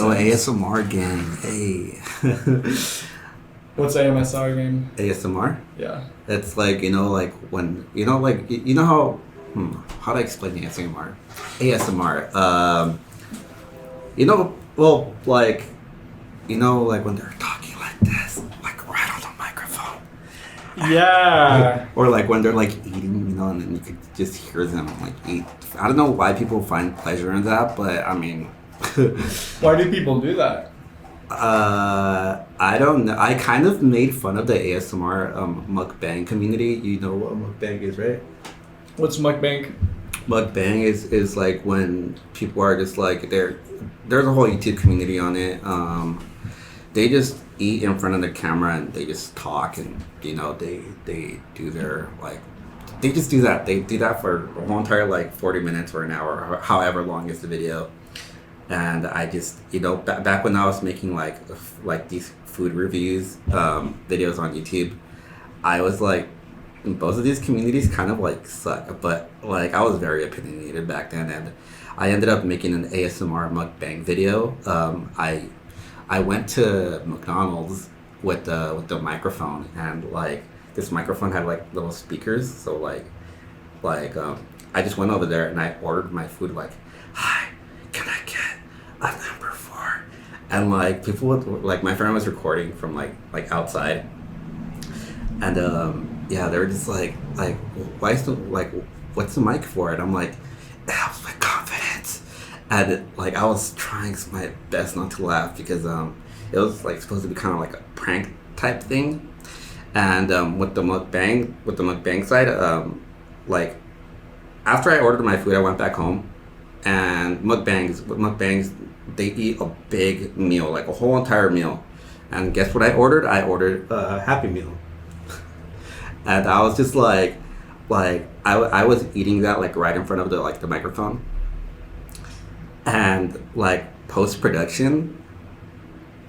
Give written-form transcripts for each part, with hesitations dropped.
go sense. ASMR gang. Hey. What's AMSR game? ASMR? Yeah. It's like, like when, like, how do I explain the ASMR? ASMR. Well, like, like when they're talking like this, like right on the microphone. Yeah. Or like when they're like eating, and then you could just hear them like eat. I don't know why people find pleasure in that, but I mean. Why do people do that? I don't know. I kind of made fun of the ASMR mukbang community. You know what mukbang is, right? What's mukbang? Mukbang is like when people are just like there's a whole YouTube community on it. They just eat in front of the camera and they just talk and they do their like they just do that. They do that for a whole entire like 40 minutes or an hour, or however long is the video. And I just, back when I was making like these food reviews, videos on YouTube, I was like, both of these communities kind of like suck, but like I was very opinionated back then, and I ended up making an ASMR mukbang video. I went to McDonald's with the microphone, and like this microphone had like little speakers, so like I just went over there and I ordered my food like, hi, can I get a number 4? And like people would, like my friend was recording from like outside, and they were just like why is the like what's the mic for? And I'm like, it helps with confidence. And like I was trying my best not to laugh because it was like supposed to be kind of like a prank type thing. And with the mukbang side, like after I ordered my food, I went back home. And mukbangs, they eat a big meal, like a whole entire meal. And guess what I ordered? I ordered a Happy Meal. And I was just like I was eating that like right in front of the microphone. And like post production,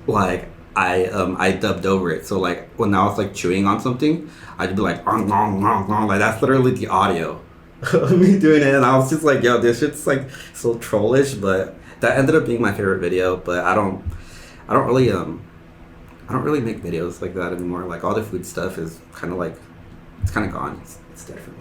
like I dubbed over it. So like when I was like chewing on something, I'd be like, like that's literally the audio. Me doing it, and I was just like, yo, this shit's like so trollish, but that ended up being my favorite video. But I don't really make videos like that anymore. Like all the food stuff is kind of like it's kind of gone. It's dead for me.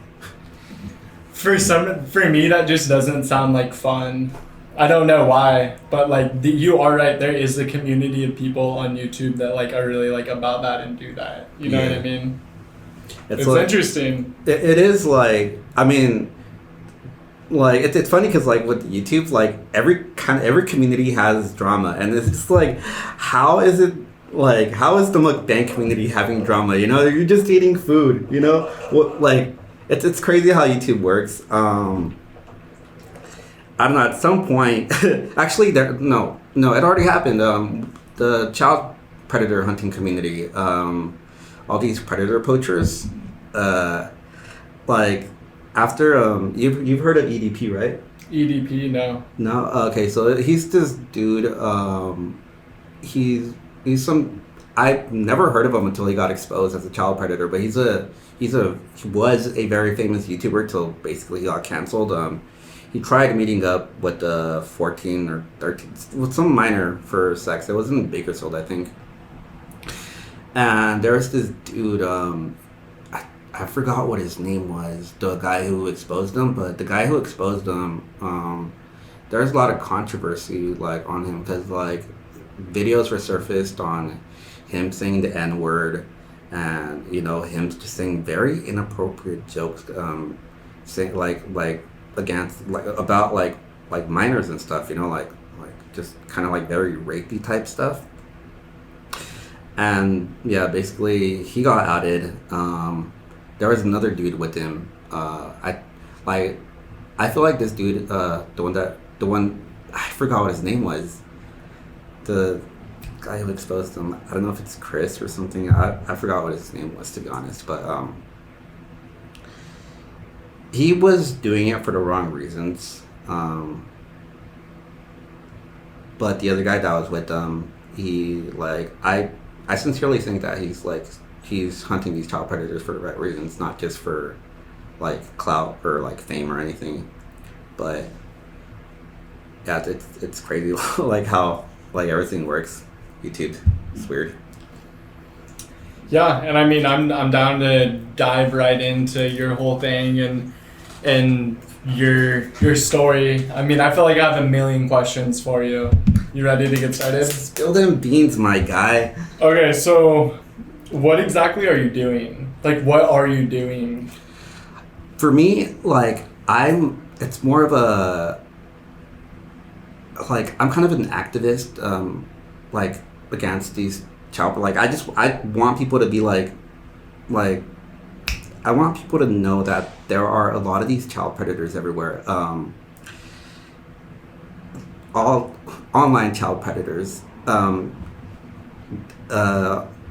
For me, that just doesn't sound like fun. I don't know why, but like you are right. There is a community of people on YouTube that like are really like about that and do that. You know what I mean? It's like, interesting. It is like, I mean, like it's funny because like with YouTube, like every community has drama, and it's just like, how is the mukbang community having drama? You're just eating food. Like it's crazy how YouTube works. I don't know. At some point, actually, it already happened. The child predator hunting community. All these predator poachers, like after you've heard of EDP, right? EDP, no. No, okay. So he's this dude. He's some. I never heard of him until he got exposed as a child predator. But he was a very famous YouTuber till basically he got canceled. He tried meeting up with 14 or 13 with some minor for sex. It was in Bakersfield, I think. And there was this dude, I forgot what his name was, the guy who exposed him, but the guy who exposed him, there's a lot of controversy, like, on him, because, like, videos were surfaced on him saying the N-word, and, him just saying very inappropriate jokes, saying, like, against, like, about, like minors and stuff, like, just kind of, like, very rapey type stuff. And yeah, basically he got outed. There was another dude with him. I feel like this dude, the one I forgot what his name was. The guy who exposed him. I don't know if it's Chris or something. I forgot what his name was, to be honest. But he was doing it for the wrong reasons. But the other guy that was with him, I sincerely think that he's hunting these child predators for the right reasons, not just for like clout or like fame or anything. But yeah, it's crazy like how like everything works. YouTube, it's weird. Yeah, and I mean, I'm down to dive right into your whole thing and your story. I mean, I feel like I have a million questions for you. You ready to get started? Spill them beans, my guy. Okay, so what exactly are you doing? Like, what are you doing? For me, like, it's more of a, like, I'm kind of an activist, like, against these child, like, I want people to be like, I want people to know that there are a lot of these child predators everywhere. All online child predators,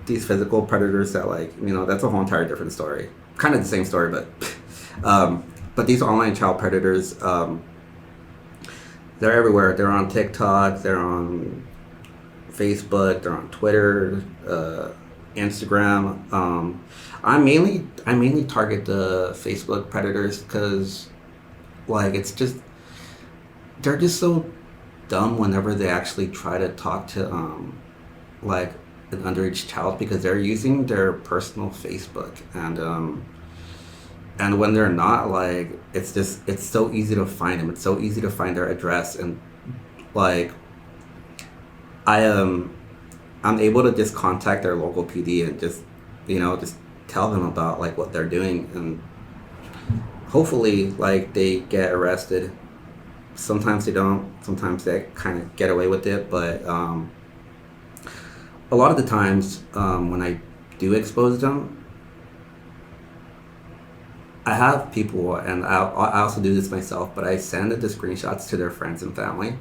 these physical predators that, like, you know, that's a whole entire different story. Kind of the same story, but these online child predators, they're everywhere. They're on TikTok, they're on Facebook, they're on Twitter, Instagram. I mainly target the Facebook predators because, like, they're just so dumb whenever they actually try to talk to like an underage child, because they're using their personal Facebook, and when they're not, like, it's so easy to find them. It's so easy to find their address, and, like, I'm able to just contact their local PD and just tell them about, like, what they're doing, and hopefully, like, they get arrested. Sometimes they don't. Sometimes they kind of get away with it, but a lot of the times when I do expose them, I have people, and I also do this myself, but I send the screenshots to their friends and family.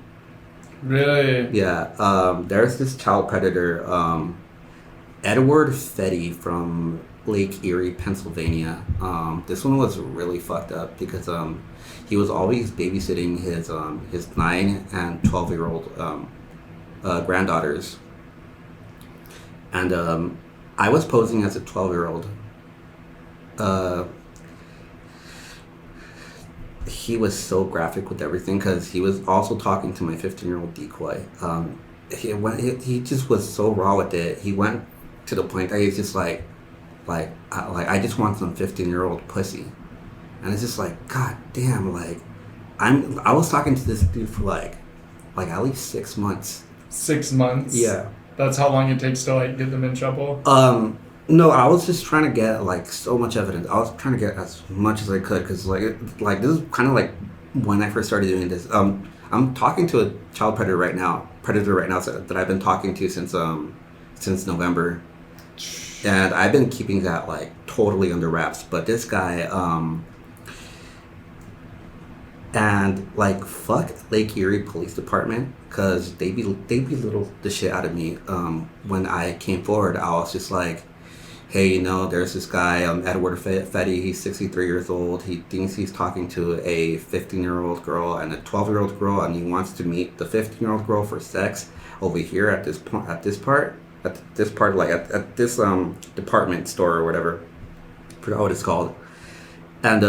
Really? Yeah. There's this child predator, Edward Fetty from Lake Erie, Pennsylvania. This one was really fucked up because he was always babysitting his 9 and 12-year-old granddaughters, and I was posing as a 12-year-old. He was so graphic with everything because he was also talking to my 15-year-old decoy. He just was so raw with it. He went to the point that he's just like I just want some 15-year-old pussy, and it's just like, god damn, like I was talking to this dude for like at least 6 months. 6 months? Yeah. That's how long it takes to, like, get them in trouble? No, I was just trying to get, like, so much evidence. I was trying to get as much as I could because, like this is kind of like when I first started doing this. I'm talking to a child predator right now that I've been talking to since November, and I've been keeping that, like, totally under wraps. But this guy, and, like, fuck Lake Erie Police Department, because they belittled the shit out of me. When I came forward, I was just like, hey, you know, there's this guy, Edward Fetty. He's 63 years old. He thinks he's talking to a 15-year-old girl and a 12-year-old girl, and he wants to meet the 15-year-old girl for sex over here at this department store or whatever. I forgot what it's called. And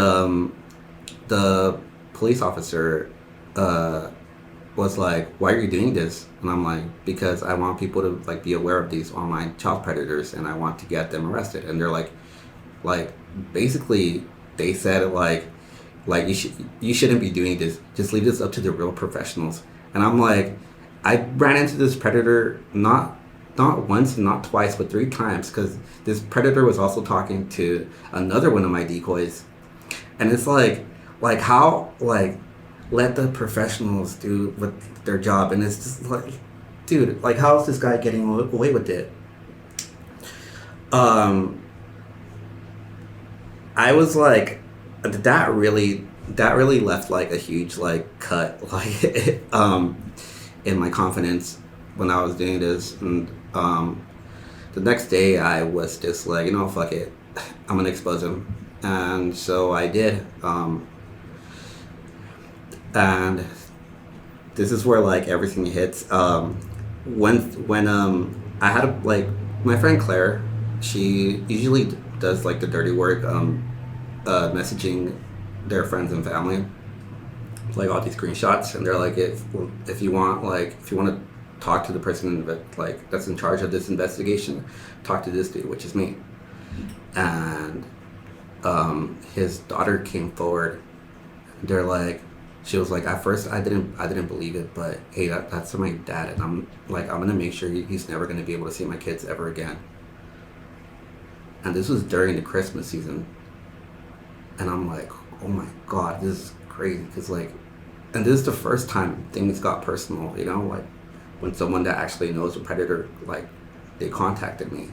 the police officer was like, why are you doing this? And I'm like, because I want people to, like, be aware of these online child predators, and I want to get them arrested. And they're like basically they said like you shouldn't be doing this. Just leave this up to the real professionals. And I'm like, I ran into this predator not once, not twice, but 3 times, because this predator was also talking to another one of my decoys. And it's like how, like, let the professionals do with their job, and it's just like, dude, like, how is this guy getting away with it? I was like, that really left, like, a huge, like, cut, like, in my confidence when I was doing this. And the next day I was just like, you know, fuck it, I'm gonna expose him. And so I did. And this is where, like, everything hits. When I had, like, my friend Claire, she usually does, like, the dirty work, messaging their friends and family, like, all these screenshots, and they're like, if you want talk to the person like that's in charge of this investigation, talk to this dude, which is me. And his daughter came forward. They're like, she was like, at first I didn't believe it, but hey, that's my dad, and I'm gonna make sure he's never gonna be able to see my kids ever again. And this was during the Christmas season, and I'm like, oh my god, this is crazy, because like, and this is the first time things got personal, you know, like when someone that actually knows a predator, like, they contacted me.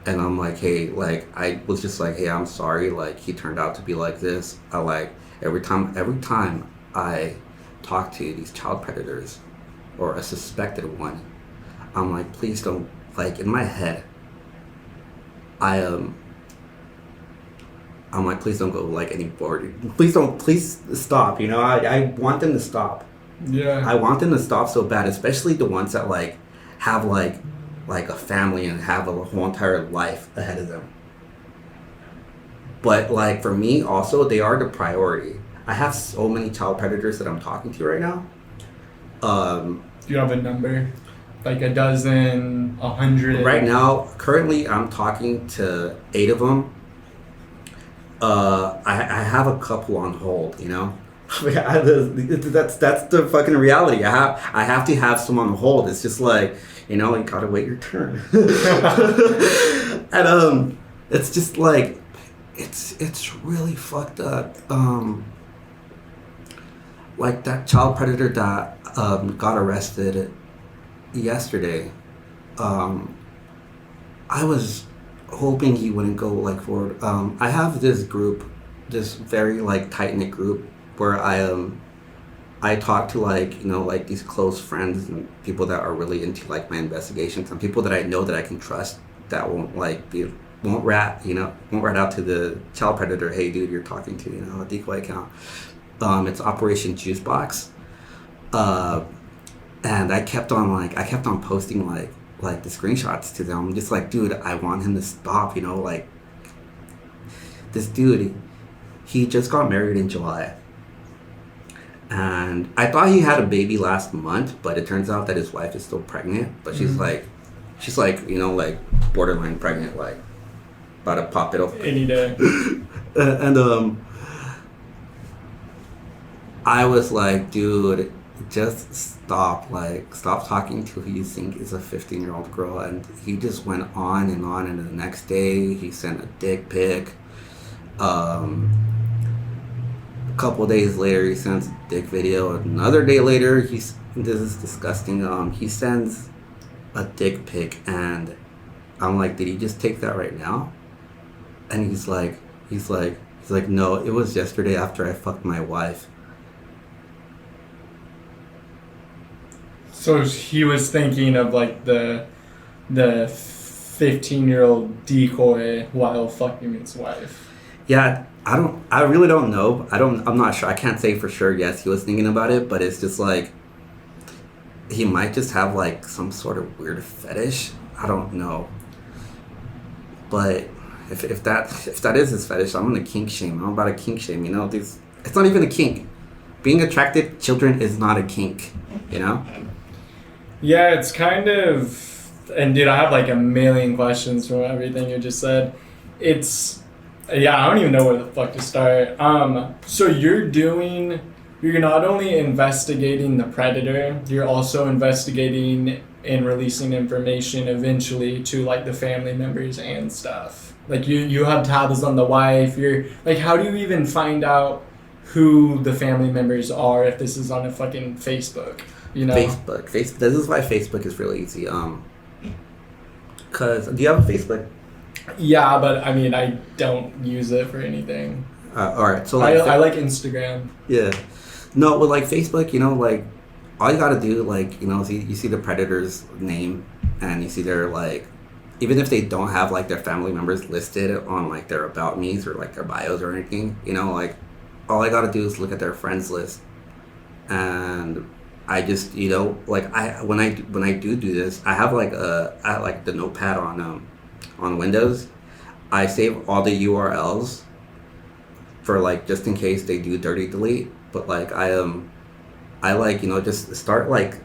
And I'm like, hey, like, I was just like, hey, I'm sorry, like, he turned out to be like this. I like, every time I talk to these child predators or a suspected one, I'm like, please don't, like, in my head, I'm like, please don't go like any border. Please stop, you know, I want them to stop. Yeah. I want them to stop so bad, especially the ones that like have like a family and have a whole entire life ahead of them. But like for me also, they are the priority. I have so many child predators that I'm talking to right now. Do you have a number? Like a dozen, 100? Right now, currently I'm talking to 8 of them. I have a couple on hold, you know. That's the fucking reality. I have to have some on hold. It's just like, you know, you gotta wait your turn. And it's just like, it's really fucked up. Like that child predator that got arrested yesterday. I was hoping he wouldn't go like forward. I have this group, this very like tight knit group where I talk to like, you know, like these close friends and people that are really into like my investigations and people that I know that I can trust that won't rat out to the child predator. Hey dude, you're talking to, you know, a decoy account. It's Operation Juicebox. And I kept on posting like the screenshots to them. I'm just like, dude, I want him to stop, you know, like this dude, he just got married in July. And I thought he had a baby last month, but it turns out that his wife is still pregnant. But she's like, you know, like borderline pregnant, like about to pop it open any day. And I was like, dude, just stop talking to who you think is a 15-year-old girl. And he just went on, and the next day he sent a dick pic. A couple days later he sends a dick video. Another day later this is disgusting, he sends a dick pic, and I'm like, did he just take that right now? And he's like, no, it was yesterday after I fucked my wife. So he was thinking of like the 15-year-old decoy while fucking his wife. Yeah, I really don't know. I'm not sure. I can't say for sure. Yes, he was thinking about it, but it's just like, he might just have like some sort of weird fetish. I don't know. But if that is his fetish, I'm gonna kink shame. I'm about to kink shame, you know? It's not even a kink. Being attracted to children is not a kink, you know? Yeah, it's kind of, and dude, I have like a million questions from everything you just said. Yeah, I don't even know where the fuck to start. So you're not only investigating the predator, you're also investigating and releasing information eventually to like the family members and stuff. Like you have tabs on the wife. You're like, how do you even find out who the family members are if this is on a fucking Facebook? You know, Facebook. This is why Facebook is really easy. Cause do you have a Facebook? Yeah, but I mean, I don't use it for anything. All right, so like I like Instagram. Yeah, no, with like Facebook, you know, like all you gotta do, like, you know, you see the predator's name, and you see their like, even if they don't have like their family members listed on like their about me's or like their bios or anything, you know, like all I gotta do is look at their friends list, and I just, you know, like when I do this, I have like the notepad on Windows. I save all the URLs for like just in case they do dirty delete, but like I I like, just start like,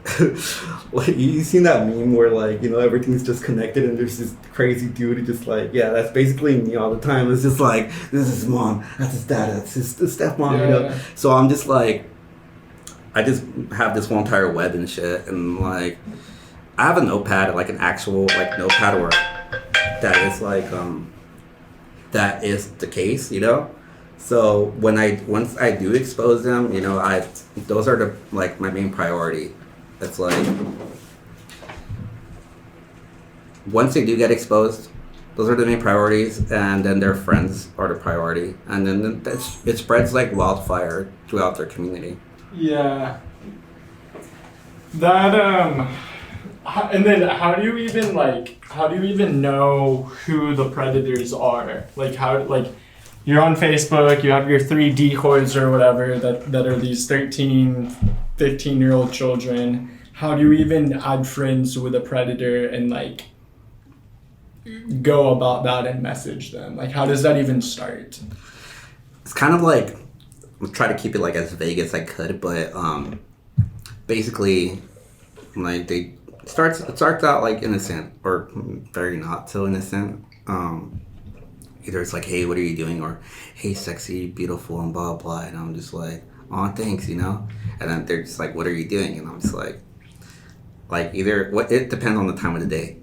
like you seen that meme where like, everything's just connected and there's this crazy dude who just like, yeah, that's basically me all the time. It's just like, this is his mom, that's his dad, that's his stepmom, So I'm just like, I just have this whole entire web and shit, and like, I have a notepad, like an actual like notepad where that is like, that is the case, So once I do expose them, those are the like my main priority. It's like once they do get exposed, those are the main priorities, and then their friends are the priority, and then it spreads like wildfire throughout their community. Yeah. That and then how do you even know who the predators are? Like you're on Facebook, you have your 3 decoys or whatever that are these 13, 15-year-old children. How do you even add friends with a predator and like go about that and message them? Like, how does that even start? It's kind of like, I'll try to keep it like as vague as I could, but basically, like it starts out like innocent or very not so innocent. Either it's like, hey, what are you doing? Or, hey, sexy, beautiful, and blah, blah. And I'm just like, oh, thanks, And then they're just like, what are you doing? And I'm just like either, it depends on the time of the day.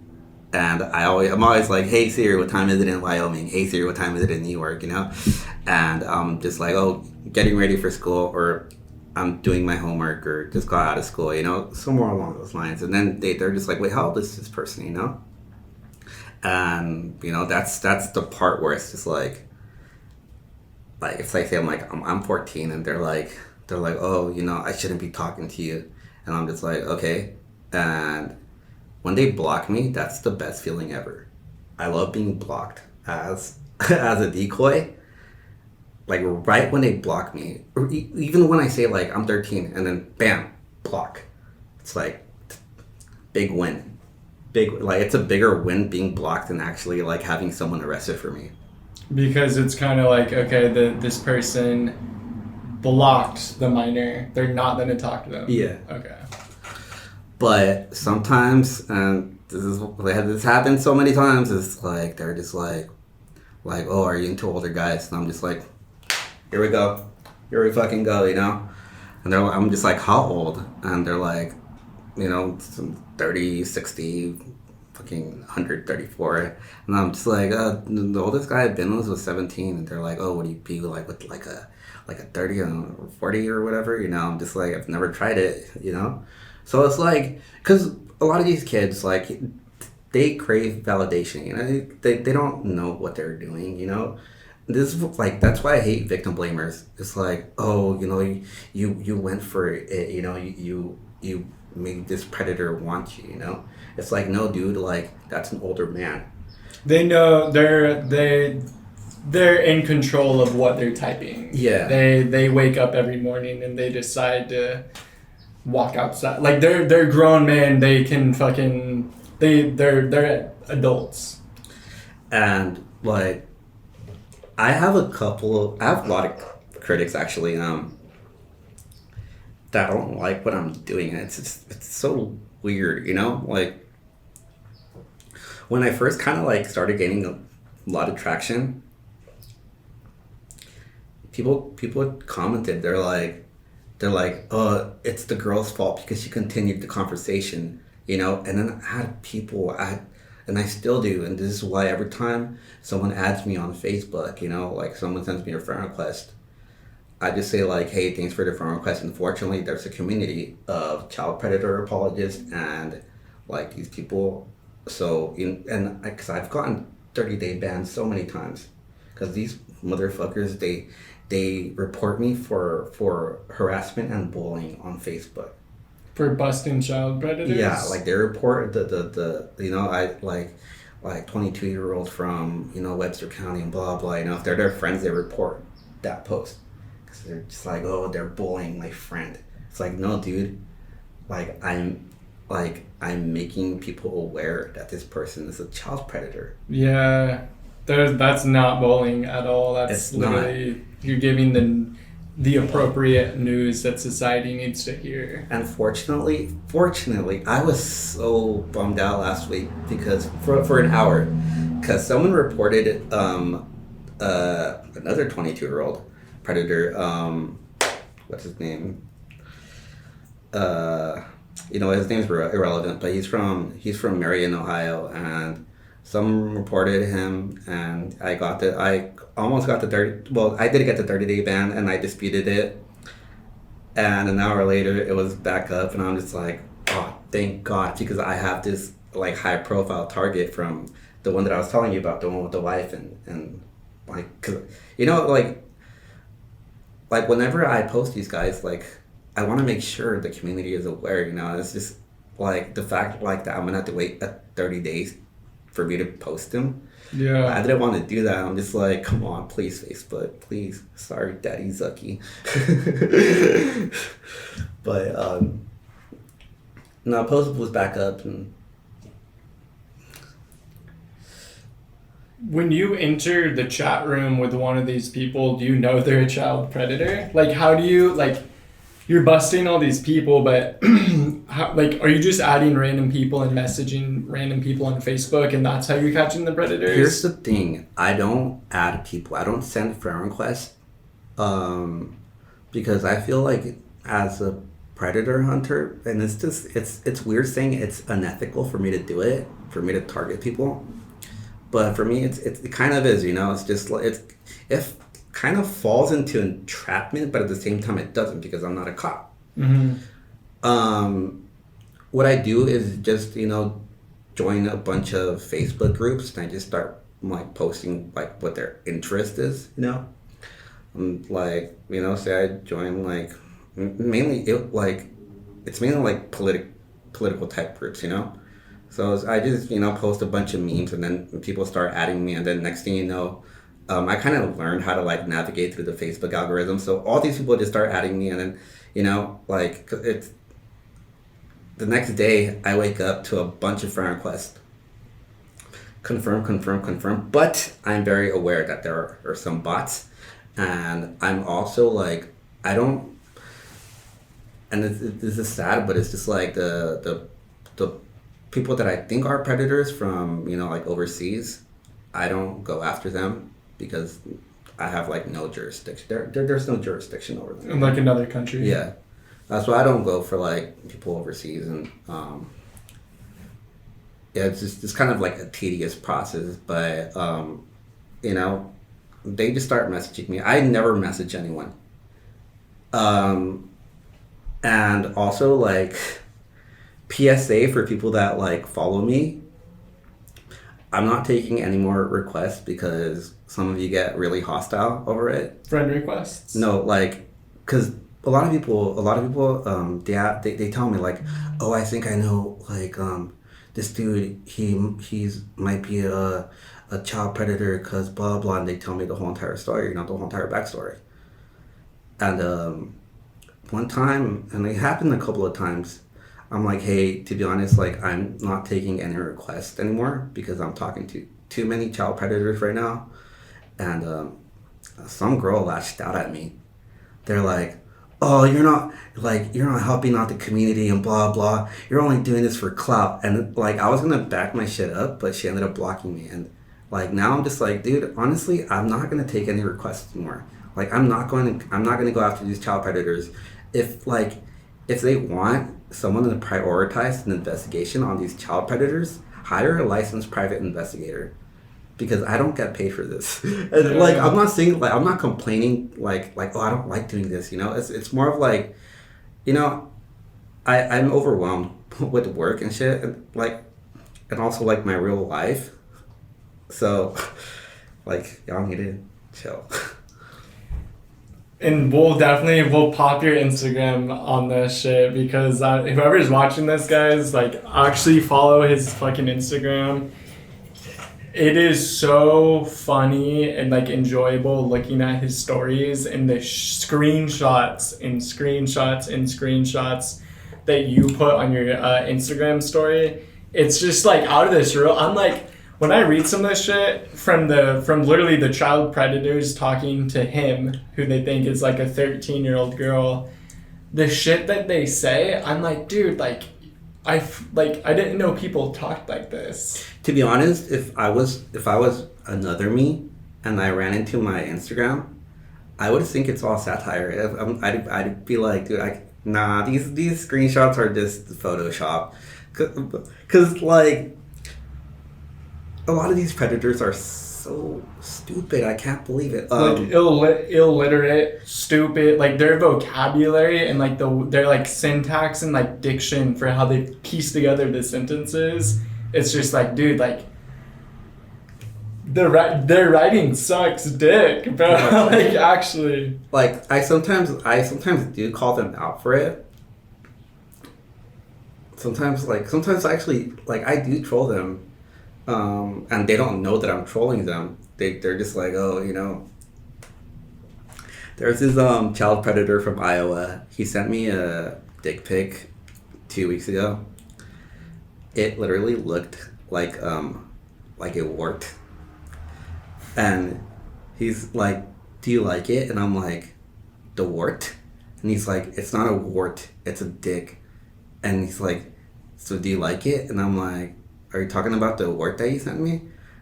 And I'm always like, hey, Siri, what time is it in Wyoming? Hey, Siri, what time is it in New York? And I'm just like, oh, getting ready for school, or I'm doing my homework, or just got out of school, somewhere along those lines. And then they're just like, wait, how old is this person, And that's the part where it's just like if I say I'm 14 and they're like, oh, I shouldn't be talking to you, and I'm just like, okay. And when they block me, that's the best feeling ever. I love being blocked as a decoy. Like right when they block me, or even when I say like I'm 13 and then bam, block. It's like big win. Like it's a bigger win being blocked than actually like having someone arrested for me. Because it's kind of like, okay, this person blocked the minor. They're not going to talk to them. Yeah. Okay. But sometimes, and this happens so many times, it's like they're just like, oh, are you into older guys? And I'm just like, here we go. Here we fucking go, And I'm just like, how old? And they're like, 30, 60, fucking 134. And I'm just like, the oldest guy I've been with was 17. And they're like, oh, what do you be like with like a 30 or 40 or whatever? I'm just like, I've never tried it, So it's like, because a lot of these kids, like, they crave validation, they don't know what they're doing, This is like, that's why I hate victim blamers. It's like, oh, you went for it, you made this predator want you, It's like, no, dude, like, that's an older man. They know they're in control of what they're typing. Yeah. They wake up every morning and they decide to walk outside. Like they're grown men. They can fucking they're adults. And like, I have a lot of critics actually that don't like what I'm doing. It's so weird, like when I first kind of like started gaining a lot of traction, people commented, they're like, oh, it's the girl's fault because she continued the conversation, and then I had people, and I still do, and this is why every time someone adds me on Facebook, like someone sends me a friend request, I just say like, hey, thanks for the friend request. Unfortunately, there's a community of child predator apologists and like these people. So, because I've gotten 30-day bans so many times, because these motherfuckers, they report me for harassment and bullying on Facebook. For busting child predators? Yeah, like they report the I like 22-year-olds from, Webster County and blah, blah, if they're their friends, they report that post. Because they're just like, oh, they're bullying my friend. It's like, no, dude, like I'm making people aware that this person is a child predator. Yeah, that's not bullying at all. That's literally, you're giving the appropriate news that society needs to hear. And fortunately, I was so bummed out last week because for an hour, because someone reported another 22-year-old predator. What's his name? His name's irrelevant, but he's from Marion, Ohio, and someone reported him, and I almost got the 30. Well, I did get the 30-day ban, and I disputed it. And an hour later, it was back up, and I'm just like, oh, thank God, because I have this like high-profile target from the one that I was telling you about, the one with the wife, and like, cause like whenever I post these guys, like, I want to make sure the community is aware. It's just like the fact like that I'm gonna have to wait 30 days for me to post them. Yeah. I didn't want to do that. I'm just like, come on, please, Facebook, please. Sorry, Daddy Zucky. But no, post was back up. And when you enter the chat room with one of these people, do you know they're a child predator? Like, how do you, like, you're busting all these people, but are you just adding random people and messaging random people on Facebook, and that's how you're catching the predators? Here's the thing. I don't add people. I don't send friend requests because I feel like as a predator hunter, and it's weird saying it's unethical for me to do it, for me to target people. But for me, it kind of is, It's just like it kind of falls into entrapment, but at the same time, it doesn't because I'm not a cop. Mm-hmm. What I do is just join a bunch of Facebook groups, and I just start like posting like what their interest is. Say I join like mainly it's mainly like political type groups, So I just, post a bunch of memes, and then people start adding me, and then next thing you know, I kind of learned how to like navigate through the Facebook algorithm. So all these people just start adding me, and then, it's the next day I wake up to a bunch of friend requests. Confirm. But I'm very aware that there are some bots, and I'm also like, I don't, and this is sad, but it's just like the people that I think are predators from, like overseas, I don't go after them because I have like no jurisdiction. There's no jurisdiction over them. In like another country. Yeah. That's why I don't go for like people overseas, and it's kind of like a tedious process, but they just start messaging me. I never message anyone. And also like PSA for people that like follow me, I'm not taking any more requests because some of you get really hostile over it. Friend requests? No, like, because a lot of people, they tell me like, oh, I think I know like this dude, he's might be a child predator because blah blah, and they tell me the whole entire story, the whole entire backstory. And one time, and it happened a couple of times, I'm like, hey, to be honest, like, I'm not taking any requests anymore because I'm talking to too many child predators right now. And some girl lashed out at me. They're like, oh, you're not helping out the community and blah, blah. You're only doing this for clout. And like, I was going to back my shit up, but she ended up blocking me. And like, now I'm just like, dude, honestly, I'm not going to take any requests anymore. Like, I'm not going to go after these child predators. If they want someone to prioritize an investigation on these child predators, hire a licensed private investigator, because I don't get paid for this. And like, I'm not saying, like, I'm not complaining like oh, I don't like doing this, it's more of like, I'm overwhelmed with work and shit, and also like my real life, so like, y'all need to chill. And we'll pop your Instagram on this shit, because whoever's watching this, guys, like, actually follow his fucking Instagram. It is so funny and like enjoyable looking at his stories and the screenshots that you put on your Instagram story. It's just like out of this world. I'm like, when I read some of this shit from literally the child predators talking to him, who they think is like a 13-year-old girl, the shit that they say, I'm like, dude, like, I didn't know people talked like this. To be honest, if I was another me and I ran into my Instagram, I would think it's all satire. I'd be like, dude, nah, these screenshots are just Photoshop, cause like a lot of these predators are so stupid. I can't believe it. Like illiterate, stupid. Like their vocabulary and like their like syntax and like diction for how they piece together the sentences. It's just like, dude, like their writing sucks dick, bro. Like actually. Like I sometimes do call them out for it. Sometimes actually, like I do troll them. And they don't know that I'm trolling them. They're just like, oh, you know. There's this child predator from Iowa. He sent me a dick pic 2 weeks ago. It literally looked like it worked. And he's like, do you like it? And I'm like, the wart? And he's like, it's not a wart, it's a dick. And he's like, so do you like it? And I'm like, are you talking about the wart that you sent me?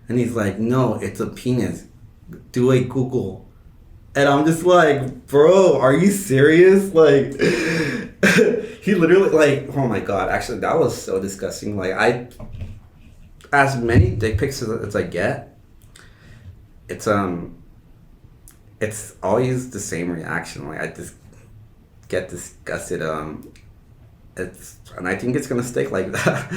And he's like, no, it's a penis. Do a Google. And I'm just like, bro, are you serious? Like, he literally, like, oh my God, actually, that was so disgusting. Like, as many dick pics as I get, it's always the same reaction. Like, I just get disgusted. And I think it's gonna stick like that.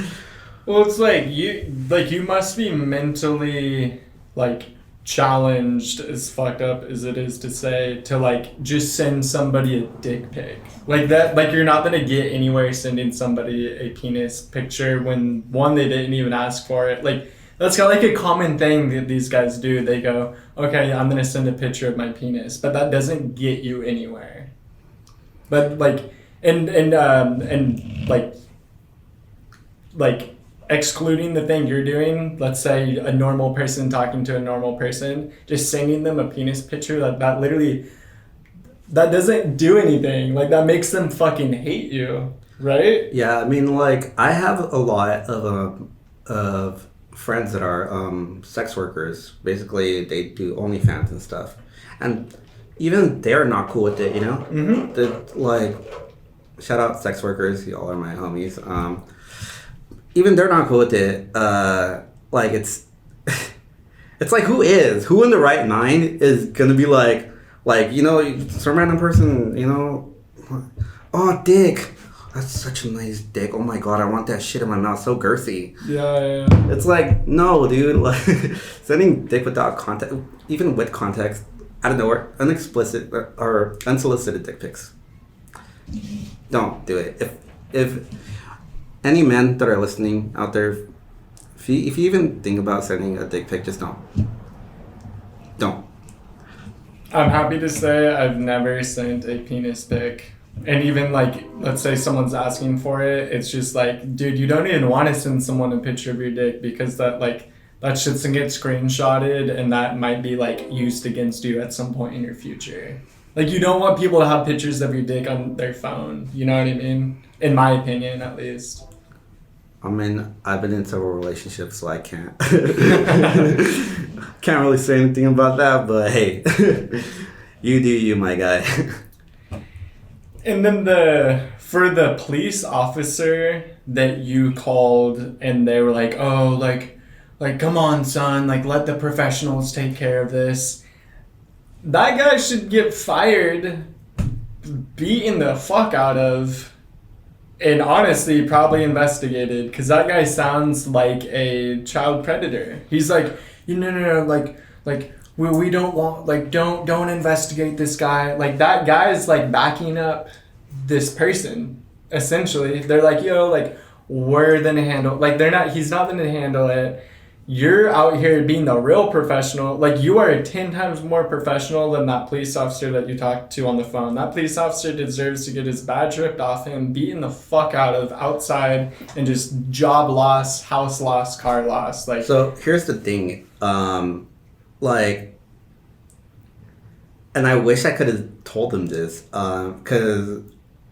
Well, it's like you must be mentally like challenged, as fucked up as it is to say, to like just send somebody a dick pic like that. Like you're not gonna get anywhere sending somebody a penis picture when one, they didn't even ask for it. Like that's kind of like a common thing that these guys do. They go, okay, I'm gonna send a picture of my penis, but that doesn't get you anywhere. But like and like excluding the thing you're doing, let's say a normal person talking to a normal person, just sending them a penis picture, that literally, that doesn't do anything. Like that makes them fucking hate you, right? Yeah, I mean, like I have a lot of friends that are sex workers. Basically, they do OnlyFans and stuff, and even they're not cool with it. You know, like shout out sex workers, y'all are my homies. Even they're not cool with it. Like it's like who in the right mind is gonna be like you know, some random person, you know, oh dick, that's such a nice dick, oh my God, I want that shit in my mouth, so girthy. Yeah. It's like, no dude, like sending dick without context, even with context, out of nowhere, unexplicit or unsolicited dick pics, don't do it. If any men that are listening out there, if you even think about sending a dick pic, just don't. I'm happy to say I've never sent a penis pic. And even like, let's say someone's asking for it, it's just like, dude, you don't even want to send someone a picture of your dick because that shit's gonna get screenshotted and that might be like used against you at some point in your future. Like you don't want people to have pictures of your dick on their phone. You know what I mean? In my opinion, at least. I mean, I've been in several relationships, so I can't really say anything about that. But hey, you do you, my guy. And then for the police officer that you called, and they were like, oh, like come on, son, like let the professionals take care of this. That guy should get fired, beaten the fuck out of, and honestly probably investigated, because that guy sounds like a child predator. He's like, no, like we don't want, like don't investigate this guy. Like that guy is like backing up this person. Essentially, they're like, yo, like we're gonna handle. Like he's not gonna handle it. you're out here being the real professional. Like, you are 10 times more professional than that police officer that you talked to on the phone. That police officer deserves to get his badge ripped off him, beaten the fuck out of outside, and just job loss, house loss, car loss. Like, so here's the thing, like, and I wish I could have told them this, because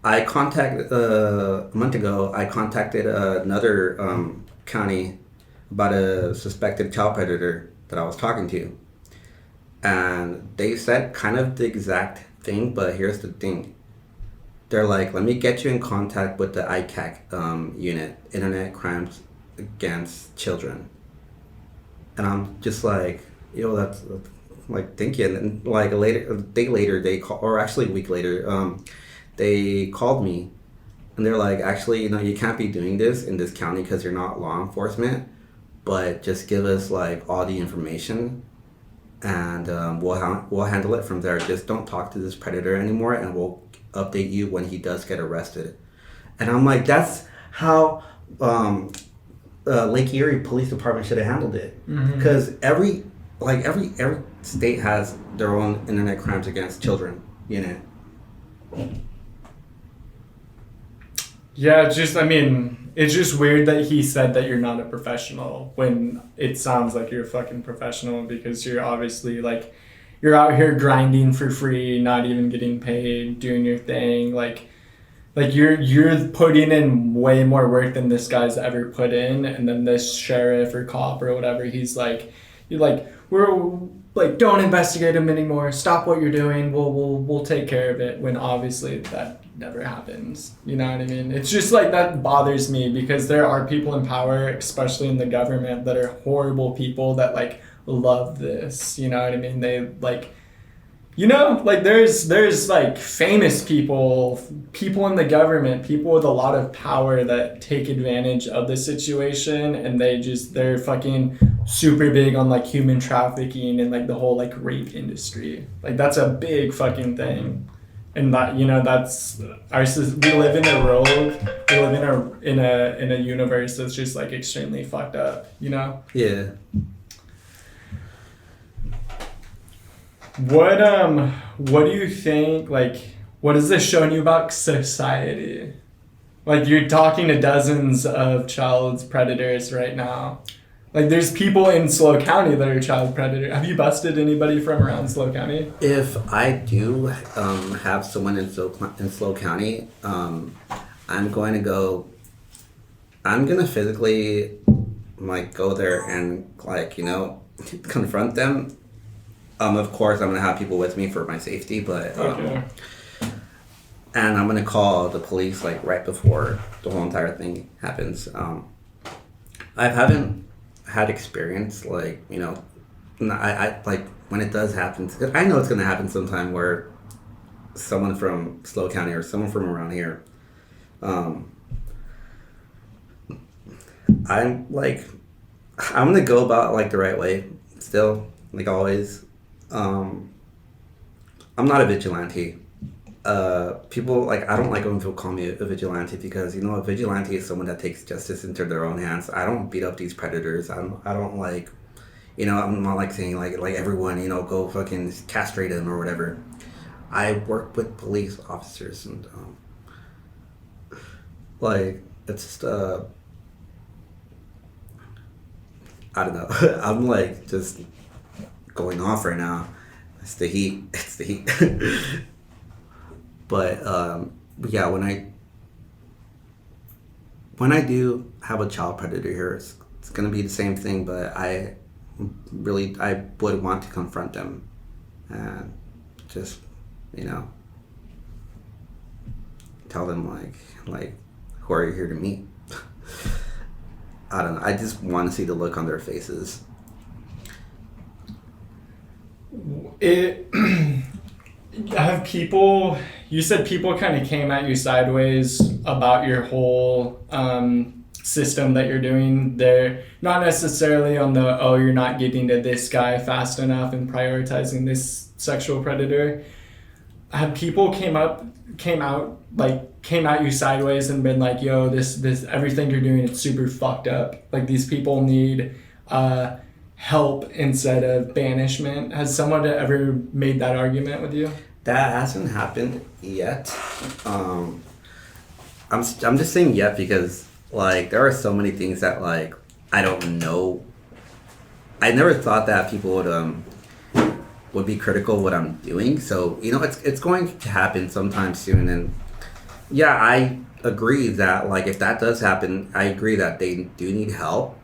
I contacted a month ago. I contacted another county about a suspected child predator that I was talking to. And they said kind of the exact thing, but here's the thing. They're like, let me get you in contact with the ICAC unit, Internet Crimes Against Children. And I'm just like, yo, that's like, thank you. And then like a day later, or actually a week later, they called me. And they're like, actually, you can't be doing this in this county because you're not law enforcement. But just give us like all the information, and we'll handle it from there. Just don't talk to this predator anymore, and we'll update you when he does get arrested. And I'm like, that's how Lake Erie Police Department should have handled it, because every state has their own internet crimes against children unit. Yeah, it's just weird that he said that you're not a professional when it sounds like you're a fucking professional, because you're obviously like, you're out here grinding for free, not even getting paid, doing your thing. Like you're putting in way more work than this guy's ever put in, and then this sheriff or cop or whatever, he's like, we're like, don't investigate him anymore. Stop what you're doing. We'll take care of it. When obviously that never happens. You know what I mean? It's just like, that bothers me, because there are people in power, especially in the government, that are horrible people that like love this. You know what I mean? They like, like there's like famous people in the government, people with a lot of power that take advantage of the situation, and they're fucking super big on like human trafficking and like the whole like rape industry. Like, that's a big fucking thing. And that, that's we live in a world, we live in a universe that's just like extremely fucked up, Yeah. What do you think, like, what is this showing you about society? Like, you're talking to dozens of child predators right now. Like, there's people in SLO County that are child predator. Have you busted anybody from around SLO County? If I do have someone in SLO County, I'm going to physically like go there and like, confront them. Of course, I'm going to have people with me for my safety, but okay. And I'm going to call the police like right before the whole entire thing happens. I haven't had experience like, I like when it does happen, I know it's going to happen sometime, where someone from SLO County or someone from around here, I'm going to go about like the right way still, like always. I'm not a vigilante. People like, I don't like when people call me a vigilante, because a vigilante is someone that takes justice into their own hands. I don't beat up these predators. I don't like, I'm not like saying like everyone, go fucking castrate them or whatever. I work with police officers, and like, it's just I don't know. I'm like just going off right now. It's the heat. But yeah, when I do have a child predator here, it's gonna be the same thing. But I would want to confront them, and just tell them like who are you here to meet? I don't know. I just want to see the look on their faces. You said people kind of came at you sideways about your whole system that you're doing. They're not necessarily on the, you're not getting to this guy fast enough and prioritizing this sexual predator. Have people came at you sideways and been like, yo, this everything you're doing, it's super fucked up. Like, these people need help instead of banishment. Has someone ever made that argument with you? That hasn't happened yet. I'm just saying yet because like there are so many things that like I don't know. I never thought that people would be critical of what I'm doing. So it's going to happen sometime soon. And yeah, I agree that like if that does happen, I agree that they do need help.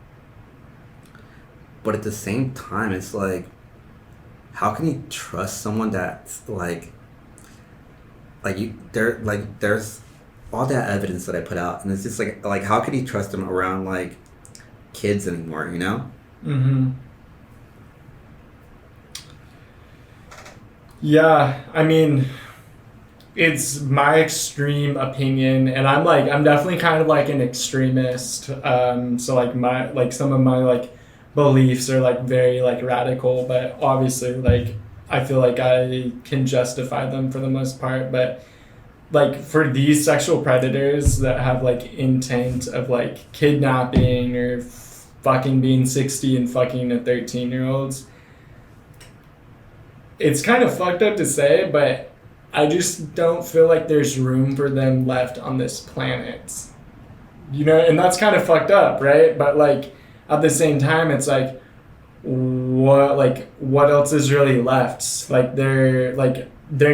But at the same time, it's like, how can you trust someone that's like there's all that evidence that I put out, and it's just like how can you trust them around like kids anymore? Mm-hmm. Yeah, I mean, it's my extreme opinion, and I'm definitely kind of like an extremist. So like some of my like beliefs are like very like radical, but obviously like I feel like I can justify them for the most part. But like for these sexual predators that have like intent of like kidnapping or fucking being 60 and fucking a 13-year-olds, it's kind of fucked up to say, but I just don't feel like there's room for them left on this planet. And that's kind of fucked up, right? But like at the same time, it's like what else is really left? Like they're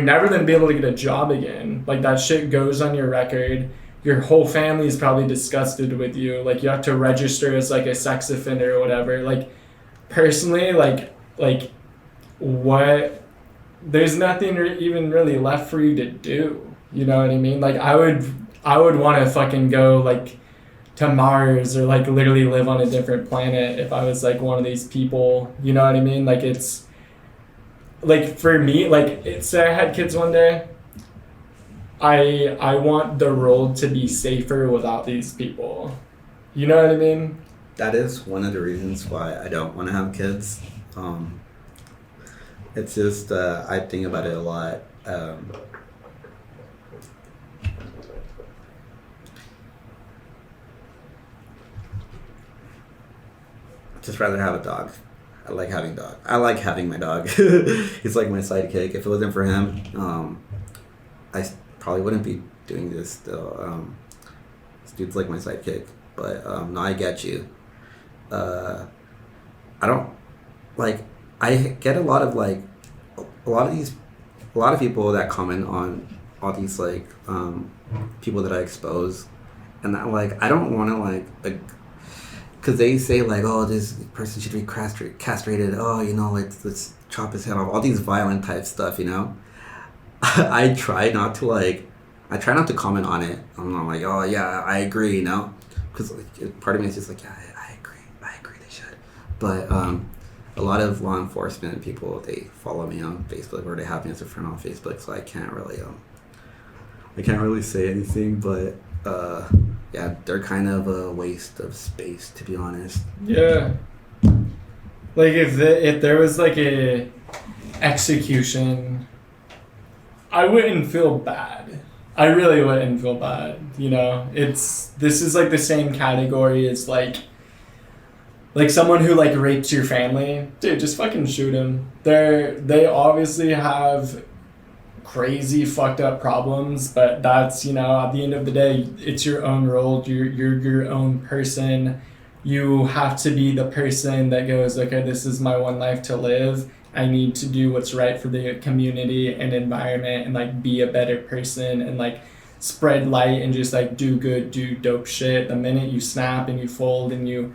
never gonna be able to get a job again. Like that shit goes on your record. Your whole family is probably disgusted with you. Like you have to register as like a sex offender or whatever. Like personally, like what? There's nothing even really left for you to do. You know what I mean? Like I would want to fucking go like to Mars or like literally live on a different planet if I was like one of these people. You know what I mean? Like it's like for me, like say I had kids one day, I want the world to be safer without these people. You know what I mean? That is one of the reasons why I don't want to have kids. It's just I think about it a lot. Just rather have a dog. I like having dog. I like having my dog. He's like my sidekick. If it wasn't for him, I probably wouldn't be doing this still. This dude's like my sidekick. But no, I get you. I don't like. I get a lot of people that comment on all these like people that I expose, and that like I don't want to like. Because they say like, oh, this person should be castrated. Oh, let's chop his head off. All these violent type stuff, I try not to comment on it. I'm not like, oh yeah, I agree, because like, part of me is just like, yeah, I agree, they should. But a lot of law enforcement people, they follow me on Facebook, or they have me as a friend on Facebook, so I can't really say anything, but. Yeah, they're kind of a waste of space, to be honest. Yeah. Like if there was like a execution, I wouldn't feel bad. I really wouldn't feel bad. This is like the same category as like someone who like rapes your family. Dude, just fucking shoot him. They obviously have crazy fucked up problems, but that's at the end of the day, it's your own role. You're your own person. You have to be the person that goes, okay, this is my one life to live. I need to do what's right for the community and environment, and like be a better person, and like spread light, and just like do good, do dope shit. The minute you snap and you fold and you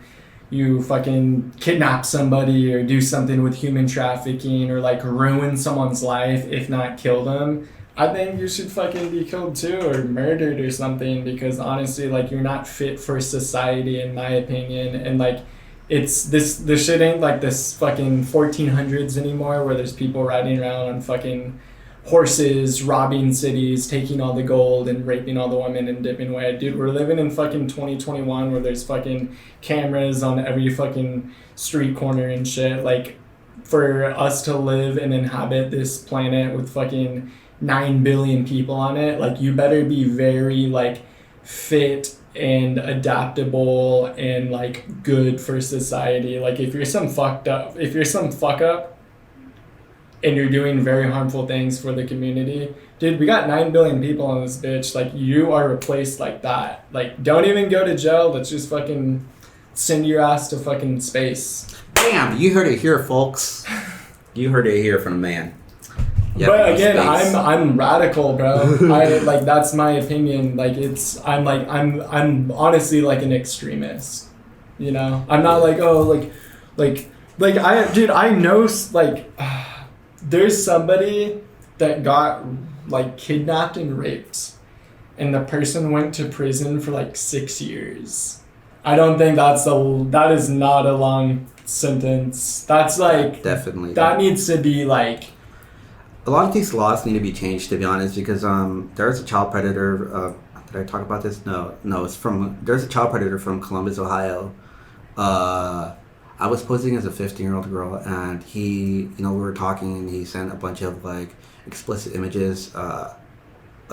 fucking kidnap somebody or do something with human trafficking or like ruin someone's life, if not kill them, I think you should fucking be killed too, or murdered or something, because honestly, like you're not fit for society in my opinion. And like it's this shit ain't like this fucking 1400s anymore where there's people riding around on fucking horses, robbing cities, taking all the gold and raping all the women and dipping away. Dude, we're living in fucking 2021 where there's fucking cameras on every fucking street corner and shit. Like for us to live and inhabit this planet with fucking 9 billion people on it, like you better be very like fit and adaptable and like good for society. Like if you're some fuck up and you're doing very harmful things for the community, dude, we got 9 billion people on this bitch. Like you are replaced like that. Like don't even go to jail. Let's just fucking send your ass to fucking space. Damn, you heard it here, folks. You heard it here from the man. Yep, but again, space. I'm radical, bro. I like that's my opinion. Like I'm honestly like an extremist. You know, I'm not like I know like there's somebody that got like kidnapped and raped, and the person went to prison for like 6 years. I don't think that is not a long sentence. That's like definitely that needs to be like. A lot of these laws need to be changed, to be honest, because there's a child predator. Did I talk about this? No. There's a child predator from Columbus, Ohio. I was posing as a 15-year-old girl, and we were talking, and he sent a bunch of like explicit images of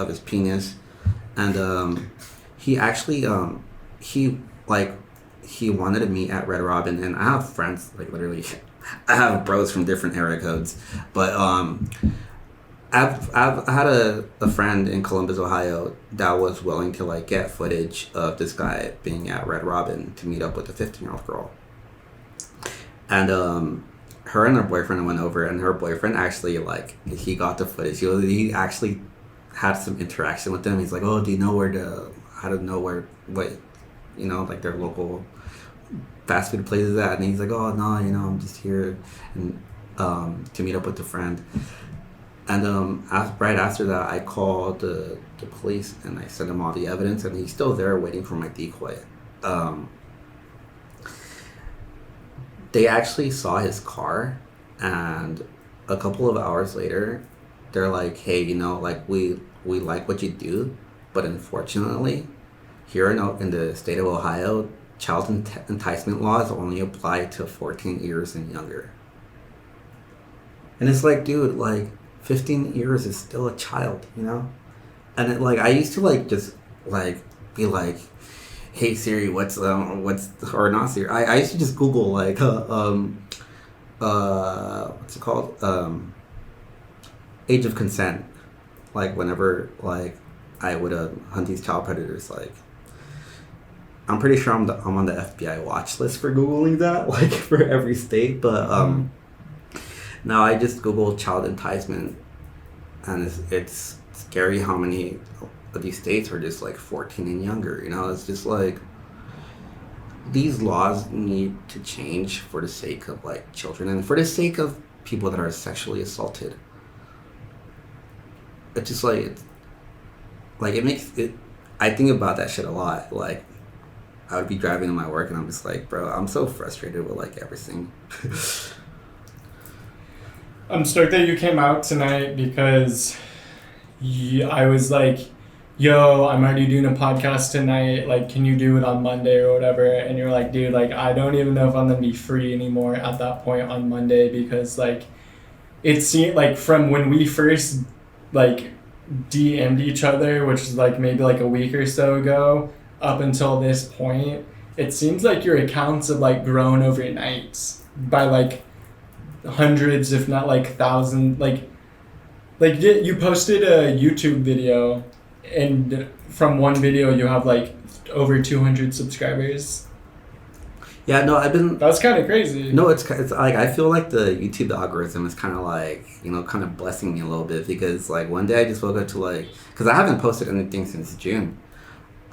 his penis, and he actually he wanted to meet at Red Robin, and I have friends like literally. I have bros from different area codes, but I've had a friend in Columbus, Ohio that was willing to like get footage of this guy being at Red Robin to meet up with a 15-year-old girl, and her and her boyfriend went over, and her boyfriend actually like he got the footage. He actually had some interaction with them. He's like, oh, do you know what like their local fast food places at? And he's like, oh no, I'm just here and to meet up with a friend. And right after that, I called the police and I sent him all the evidence, and he's still there waiting for my decoy. They actually saw his car, and a couple of hours later, they're like, hey, like we like what you do, but unfortunately, here in the state of Ohio, child enticement laws only apply to 14 years and younger. And it's like, dude, like 15 years is still a child, And I used to like just like be like, hey Siri, what's or not Siri. I used to just Google like what's it called? Age of consent. Like whenever like I would hunt these child predators, like I'm pretty sure I'm on the FBI watch list for Googling that, like for every state. But now I just Google child enticement, and it's scary how many of these states are just like 14 and younger. It's just like these laws need to change for the sake of like children and for the sake of people that are sexually assaulted. It's just like it makes it. I think about that shit a lot. Like I would be driving to my work and I'm just like, bro, I'm so frustrated with like everything. I'm stoked that you came out tonight because I was like, yo, I'm already doing a podcast tonight. Like, can you do it on Monday or whatever? And you're like, dude, like, I don't even know if I'm going to be free anymore at that point on Monday because like, it seemed like from when we first like DM'd each other, which is like maybe like a week or so ago, up until this point, it seems like your accounts have like grown overnight by like hundreds, if not like thousands. Like you posted a YouTube video, and from one video you have like over 200 subscribers. Yeah, no, That's kind of crazy. No, it's like I feel like the YouTube algorithm is kind of like kind of blessing me a little bit because like one day I just woke up to like because I haven't posted anything since June.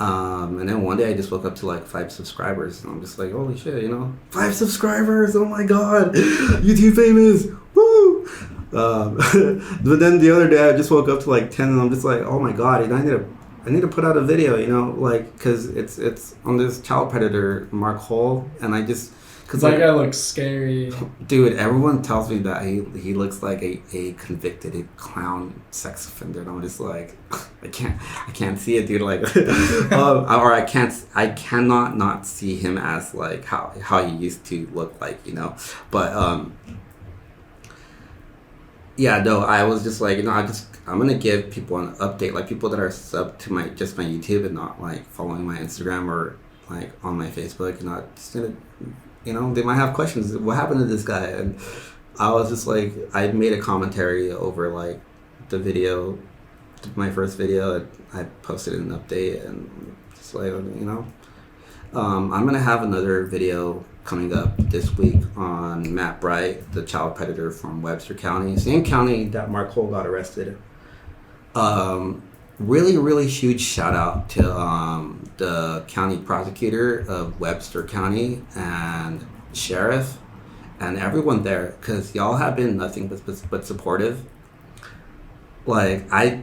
And then one day I just woke up to like 5 subscribers, and I'm just like, holy shit, 5 subscribers, oh my god, YouTube famous, woo! But then the other day I just woke up to like 10, and I'm just like, oh my god, I need to put out a video, like, cause it's on this child predator, Mark Hole, and I just, cause that guy looks scary. Dude, everyone tells me that he looks like a convicted clown sex offender, and I'm just like, I can't see it, dude. Like, or I cannot not see him as like how he used to look like, But yeah, no, I was just like, I'm gonna give people an update, like people that are sub to my YouTube and not like following my Instagram or like on my Facebook, and not just gonna, they might have questions. What happened to this guy? And I was just like, I made a commentary over like the video, my first video, and I posted an update, and just like, I'm gonna have another video coming up this week on Matt Bright, the child predator from Webster County, same county that Mark Cole got arrested. Really, really huge shout out to the county prosecutor of Webster County and sheriff and everyone there, because y'all have been nothing but supportive. Like I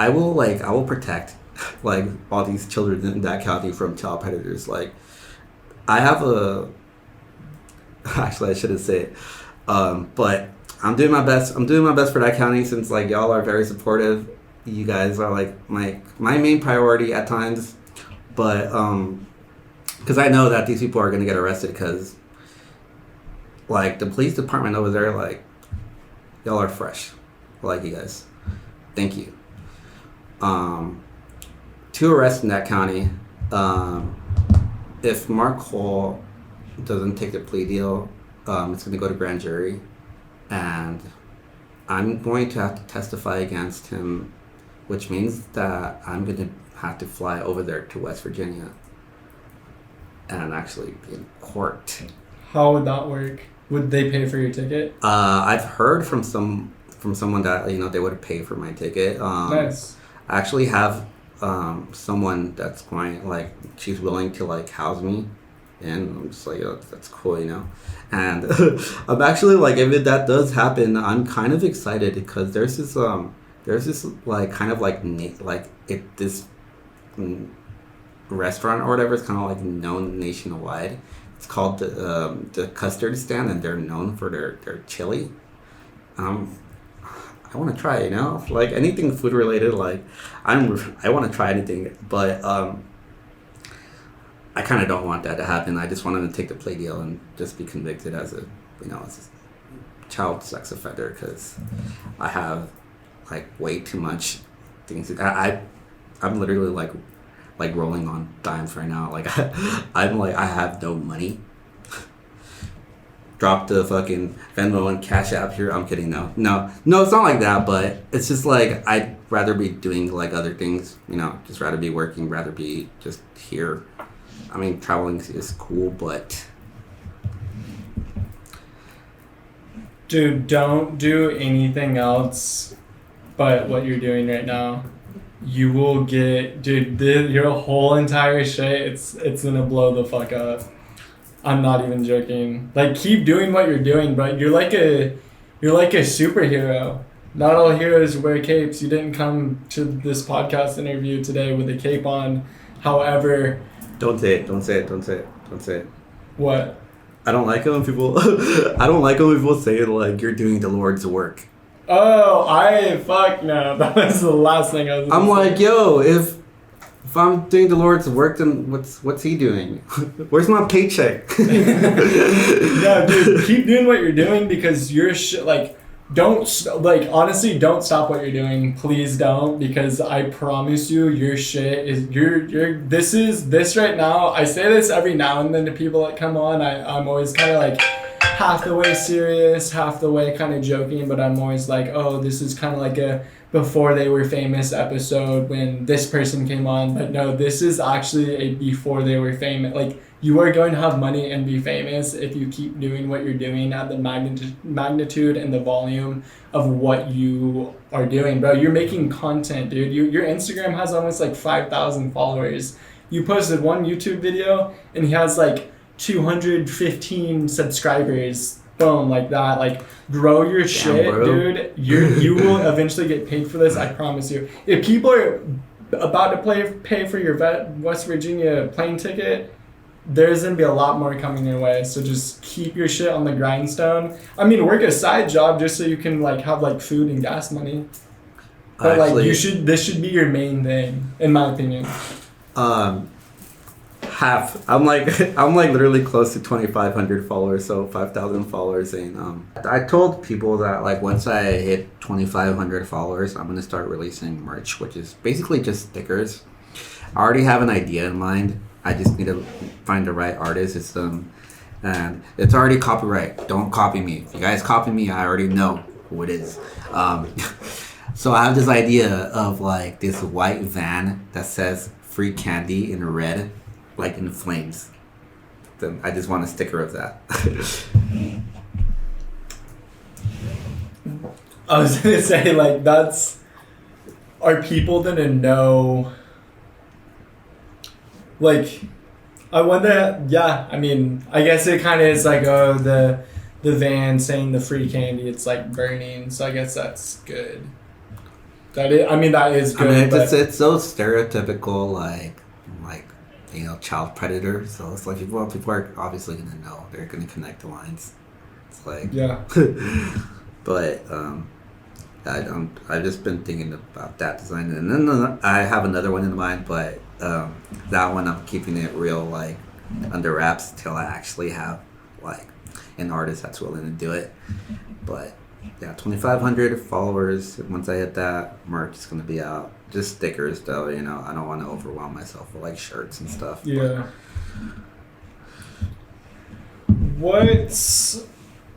will protect like all these children in that county from child predators. Like I have actually I shouldn't say it, but I'm doing my best. I'm doing my best for that county, since like y'all are very supportive. You guys are like my main priority at times, but because I know that these people are gonna get arrested, because like the police department over there, like y'all are fresh. I like you guys. Thank you. 2 arrests in that county. If Mark Cole doesn't take the plea deal, it's gonna go to grand jury, and I'm going to have to testify against him, which means that I'm going to have to fly over there to West Virginia and actually be in court. How would that work? Would they pay for your ticket? I've heard from someone that they would pay for my ticket. Nice. I actually have someone that's going, like, she's willing to like house me, and I'm just like, that's cool, And I'm actually like, if that does happen, I'm kind of excited, because there's this like kind of like this restaurant or whatever. It's kind of like known nationwide. It's called the Custard Stand, and they're known for their chili. I want to try, like anything food related. Like I want to try anything, but I kind of don't want that to happen. I just want him to take the plea deal and just be convicted as a child sex offender, because I have like way too much things. I'm literally like rolling on dimes right now. Like I'm like, I have no money. Drop the fucking Venmo and Cash App here. I'm kidding. No, it's not like that. But it's just like, I'd rather be doing like other things. Just rather be working. Rather be just here. I mean, traveling is cool, but dude, don't do anything else but what you're doing right now. You will get, your whole entire shit, it's gonna blow the fuck up. I'm not even joking. Like, keep doing what you're doing, bro. You're like a superhero. Not all heroes wear capes. You didn't come to this podcast interview today with a cape on. However, don't say it. What? I don't like it when people say like you're doing the Lord's work. Oh, fuck no. That was the last thing I was gonna I'm say. like, yo, if I'm doing the Lord's work, then what's he doing? Where's my paycheck? No, dude, keep doing what you're doing, because you're honestly, don't stop what you're doing. Please don't, because I promise you, your shit is this right now. I say this every now and then to people that come on. I'm always kind of like half the way serious, half the way kind of joking, but I'm always like, oh, this is kind of like a before they were famous episode when this person came on. But no, this is actually a before they were famous. Like, you are going to have money and be famous if you keep doing what you're doing at the magnitude and the volume of what you are doing, bro. You're making content, dude. Your Instagram has almost like 5,000 followers. You posted one YouTube video and he has like 215 subscribers. Boom, like that. Like, grow your shit, dude. You will eventually get paid for this. I promise you. If people are about to pay for your West Virginia plane ticket, there's gonna be a lot more coming your way. So just keep your shit on the grindstone. I mean, work a side job just so you can like have like food and gas money. But actually, like, this should be your main thing, in my opinion. half. I'm like I'm like literally close to 2,500 followers, so 5,000 followers. And I told people that like once I hit 2,500 followers, I'm gonna start releasing merch, which is basically just stickers. I already have an idea in mind. I just need to find the right artist. And it's already copyright. Don't copy me. If you guys copy me, I already know who it is. So I have this idea of like this white van that says free candy in red, like in flames. Then I just want a sticker of that. I was gonna say like are people gonna know? Like, I wonder. Yeah, I mean, I guess it kind of is like the van saying the free candy. It's like burning, so I guess that's good. That is good. I mean, but it's so stereotypical, like child predator. So it's like people are obviously gonna know. They're gonna connect the lines. It's like yeah. But I've just been thinking about that design, and then I have another one in mind, but that one I'm keeping it real like under wraps till I actually have like an artist that's willing to do it. But yeah, 2,500 followers. Once I hit that, merch is gonna be out. Just stickers though, I don't want to overwhelm myself with like shirts and stuff. Yeah. What's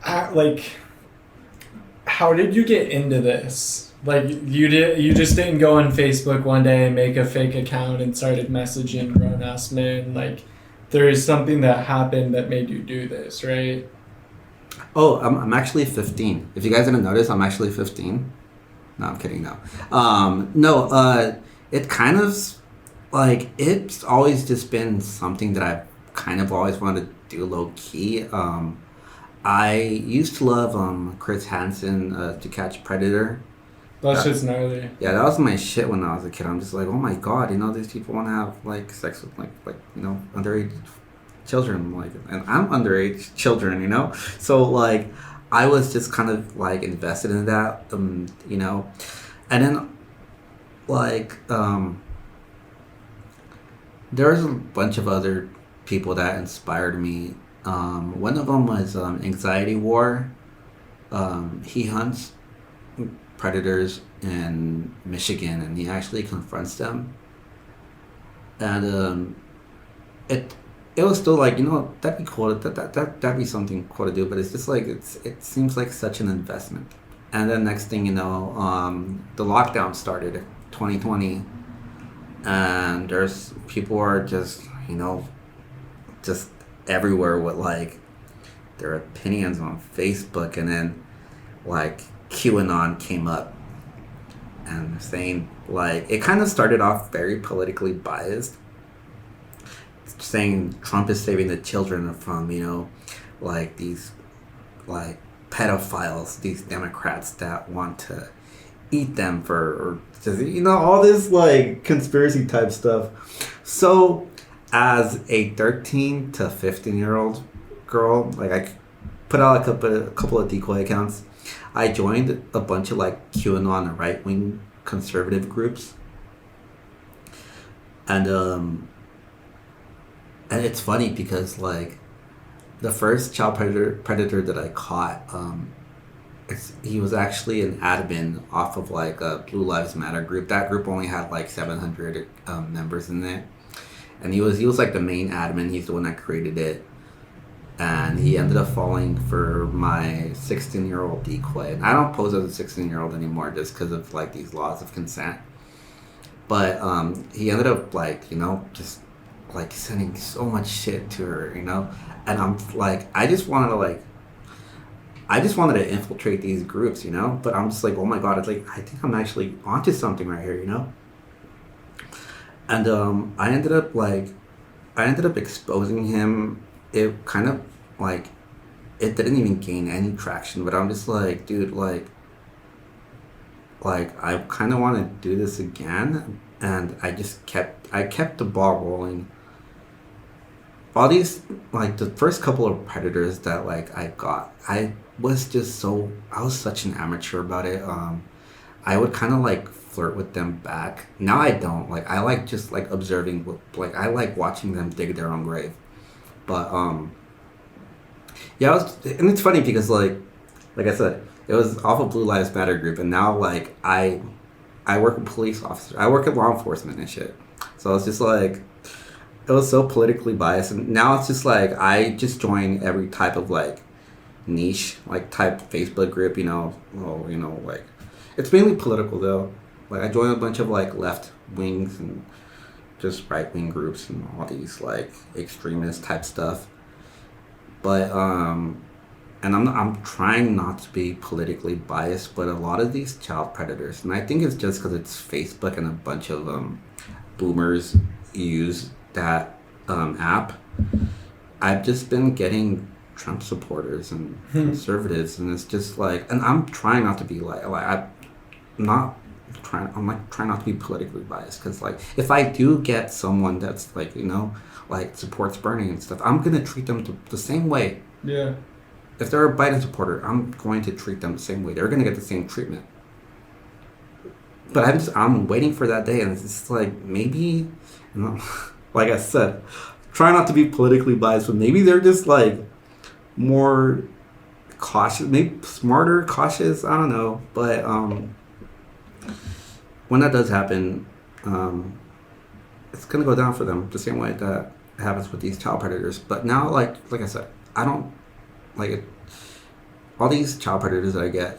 like? How did you get into this? Like you just didn't go on Facebook one day and make a fake account and started messaging grown-ass men. Like there is something that happened that made you do this, right? Oh, I'm actually 15. If you guys didn't notice, I'm actually 15. No, I'm kidding. No. It kind of like it's always just been something that I've kind of always wanted to do low key. I used to love Chris Hansen, To Catch Predator. That's just gnarly. Yeah, that was my shit when I was a kid. I'm just like, oh my god, these people want to have like sex with like underage children, like, and I'm underage children, So like, I was just kind of like invested in that, and then like there's a bunch of other people that inspired me. One of them was Anxiety War. He hunts predators in Michigan, and he actually confronts them. And it was still like, that'd be cool. That'd be something cool to do. But it's just like it seems like such an investment. And then next thing you know, the lockdown started, 2020, and there's people are just just everywhere with like their opinions on Facebook, and then like QAnon came up and saying like it kind of started off very politically biased, saying Trump is saving the children from like these like pedophiles, these Democrats that want to eat them for all this like conspiracy type stuff. So as a 13 to 15-year-old girl, like I put out a couple of decoy accounts. I joined a bunch of like QAnon right-wing conservative groups, and it's funny because like the first child predator that I caught, he was actually an admin off of like a Blue Lives Matter group. That group only had like 700 members in it, and he was like the main admin. He's the one that created it, and he ended up falling for my 16-year-old decoy. And I don't pose as a 16-year-old anymore just because of like these laws of consent. But he ended up like just like sending so much shit to her, and I'm like I just wanted to infiltrate these groups, but I'm just like, oh my god, it's like I think I'm actually onto something right here, and I ended up exposing him. It kind of like it didn't even gain any traction, but I'm just like, dude, like I kind of want to do this again, and I kept the ball rolling. All these, like the first couple of predators that like I got, I was such an amateur about it. I would kind of like flirt with them back. Now I don't. Like I like just like observing. Like I like watching them dig their own grave. But yeah, and it's funny because like I said, it was off of Blue Lives Matter group, and now like I work with police officers. I work at law enforcement and shit. So it's just like it was so politically biased, and now it's just like I just join every type of like niche like type Facebook group. Like it's mainly political though. Like I join a bunch of like left wings and just right wing groups and all these like extremist type stuff. But and I'm trying not to be politically biased, but a lot of these child predators, and I think it's just because it's Facebook and a bunch of boomers use that app. I've just been getting Trump supporters and conservatives, and it's just like, and I'm trying not to be I'm trying not to be politically biased, because like if I do get someone that's like like supports burning and stuff, I'm gonna treat them the same way. Yeah. If they're a Biden supporter, I'm going to treat them the same way. They're gonna get the same treatment. But I'm waiting for that day, and it's just like maybe, like I said, try not to be politically biased, but maybe they're just like more cautious, maybe smarter, cautious. I don't know, but when that does happen, it's gonna go down for them the same way that happens with these child predators. But now, like I said, I don't like it. All these child predators that I get,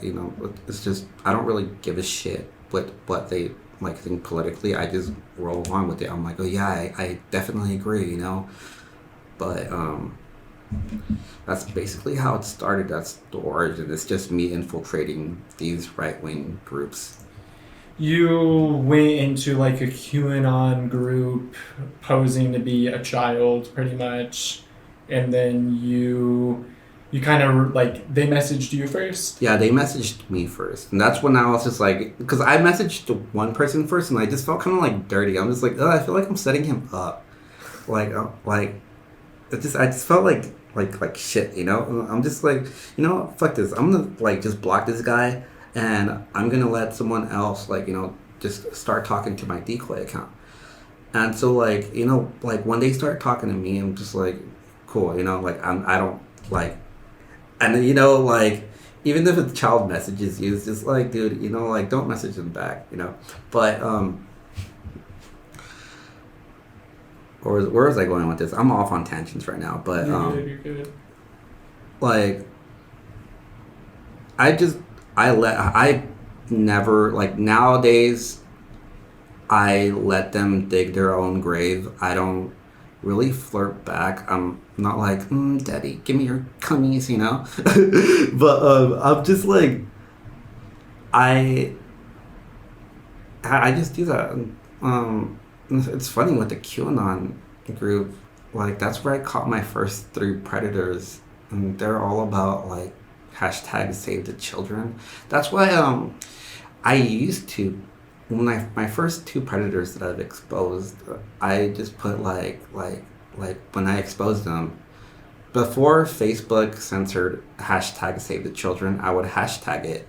it's just I don't really give a shit with what they like think politically. I just roll along with it. I'm like, oh yeah, I definitely agree, But that's basically how it started. That's the origin. It's just me infiltrating these right wing groups. You went into like a QAnon group posing to be a child pretty much, and then you kind of like, they messaged you first? Yeah, they messaged me first, and that's when I was just like, because I messaged one person first, and I just felt kind of like dirty. I'm just like, oh, I feel like I'm setting him up, I just felt like shit, I'm just like, fuck this. I'm gonna like just block this guy, and I'm gonna let someone else just start talking to my decoy account. And so like like when they start talking to me, I'm just like, cool, like I don't like. And then, like, even if a child messages you, it's just like, dude, like, don't message them back, But, or where was I going with this? I'm off on tangents right now, but, You're good. Like, I never, like, nowadays, I let them dig their own grave. I don't really flirt back. I'm not like, daddy, give me your cummies, But I'm just like, I just do that. It's funny with the QAnon group, like that's where I caught my first 3 predators, and they're all about like hashtag save the children. That's why I used to, when my first 2 predators that I've exposed, I just put like when I exposed them, before Facebook censored hashtag save the children, I would hashtag it.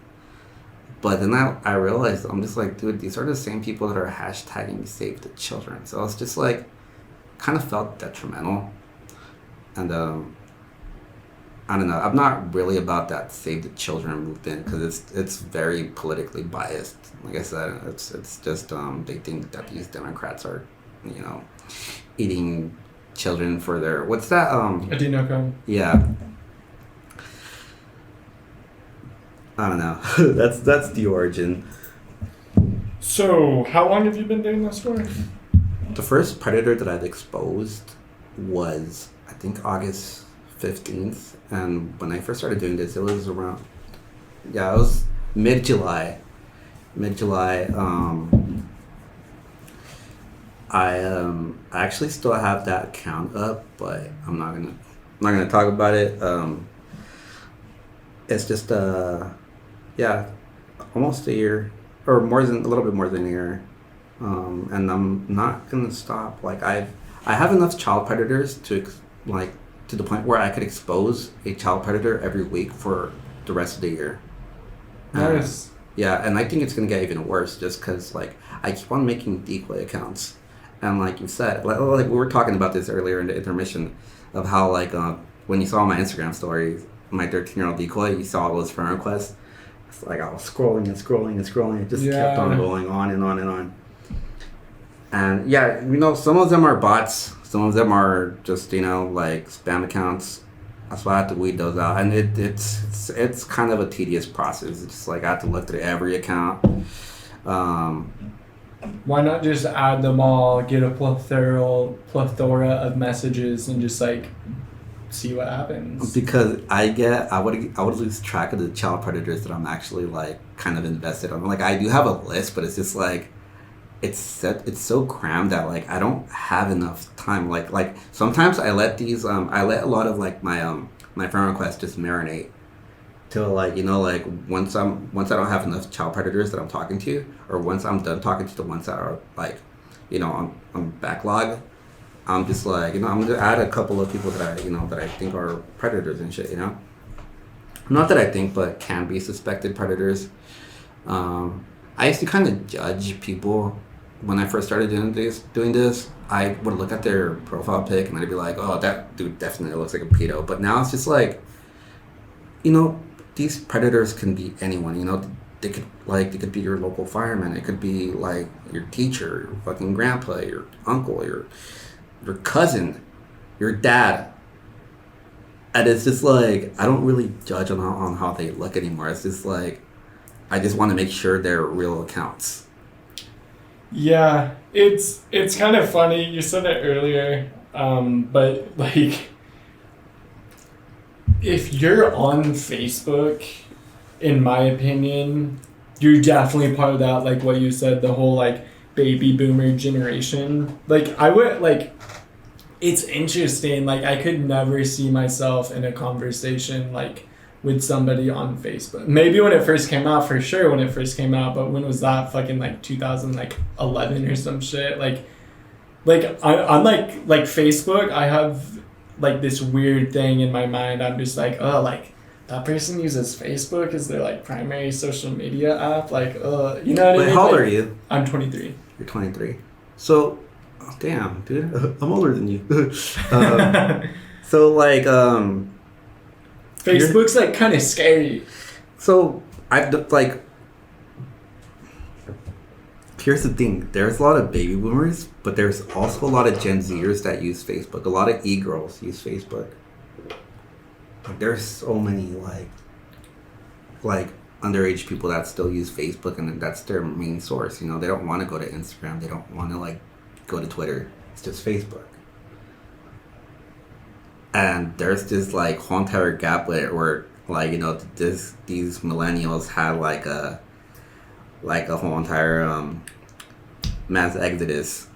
But then I realized, I'm just like, dude, these are the same people that are hashtagging save the children. So it's just like, kind of felt detrimental. And I don't know, I'm not really about that save the children movement, because it's very politically biased. Like I said, it's just they think that these Democrats are, eating children for their, what's that? Adrenochrome. Yeah. I don't know. that's the origin. So, how long have you been doing this for? The first predator that I've exposed was, I think, August 15th. And when I first started doing this, it was around, it was mid-July. I actually still have that account up, but I'm not gonna talk about it. It's just almost a year, or a little bit more than a year, and I'm not gonna stop. Like I have enough child predators to the point where I could expose a child predator every week for the rest of the year. Nice. Yeah, and I think it's gonna get even worse just because like I keep on making decoy accounts, and like you said, like we were talking about this earlier in the intermission, of how like when you saw my Instagram stories, my 13-year-old decoy, you saw all those friend requests. It's like I was scrolling and scrolling and scrolling. It just kept on going on and on and on. And yeah, some of them are bots. Some of them are just like spam accounts. That's why I have to weed those out, and it's kind of a tedious process. It's just like I have to look through every account. Why not just add them all, get a plethora of messages, and just like see what happens? Because I would lose track of the child predators that I'm actually like kind of invested on. Like I do have a list, but it's just like it's so crammed that like I don't have enough time. Like sometimes I let a lot of like my friend requests just marinate till like like once I don't have enough child predators that I'm talking to, or once I'm done talking to the ones that are like on backlog, I'm just like I'm gonna add a couple of people that I think are predators and shit. Not that I think, but can be suspected predators. I used to kind of judge people when I first started doing this. I would look at their profile pic and I'd be like, oh, that dude definitely looks like a pedo. But now it's just like, these predators can be anyone. They could be your local fireman. It could be like your teacher, your fucking grandpa, your uncle, your cousin, your dad. And it's just like I don't really judge on how they look anymore. It's just like I just want to make sure they're real accounts. Yeah, it's kind of funny. You said it earlier, but like, if you're on Facebook, in my opinion, you're definitely part of that. Like what you said, the whole like baby boomer generation. Like I would like. It's interesting. Like I could never see myself in a conversation like with somebody on Facebook. Maybe when it first came out, for sure when it first came out, but when was that? Fucking like 2011 or some shit. Like I'm like Facebook, I have like this weird thing in my mind. I'm just like, oh, like that person uses Facebook as their like primary social media app. Like, you know what I mean? How old like, are you? I'm 23. You're 23. So, damn, dude, I'm older than you. So like, Facebook's like kind of scary. So here's the thing. There's a lot of baby boomers, but there's also a lot of Gen Zers that use Facebook. A lot of e-girls use Facebook. There's so many like underage people that still use Facebook, and that's their main source. They don't want to go to Instagram. They don't want to like go to Twitter. It's just Facebook. And there's this like whole entire gap where like these millennials had like a whole entire mass exodus,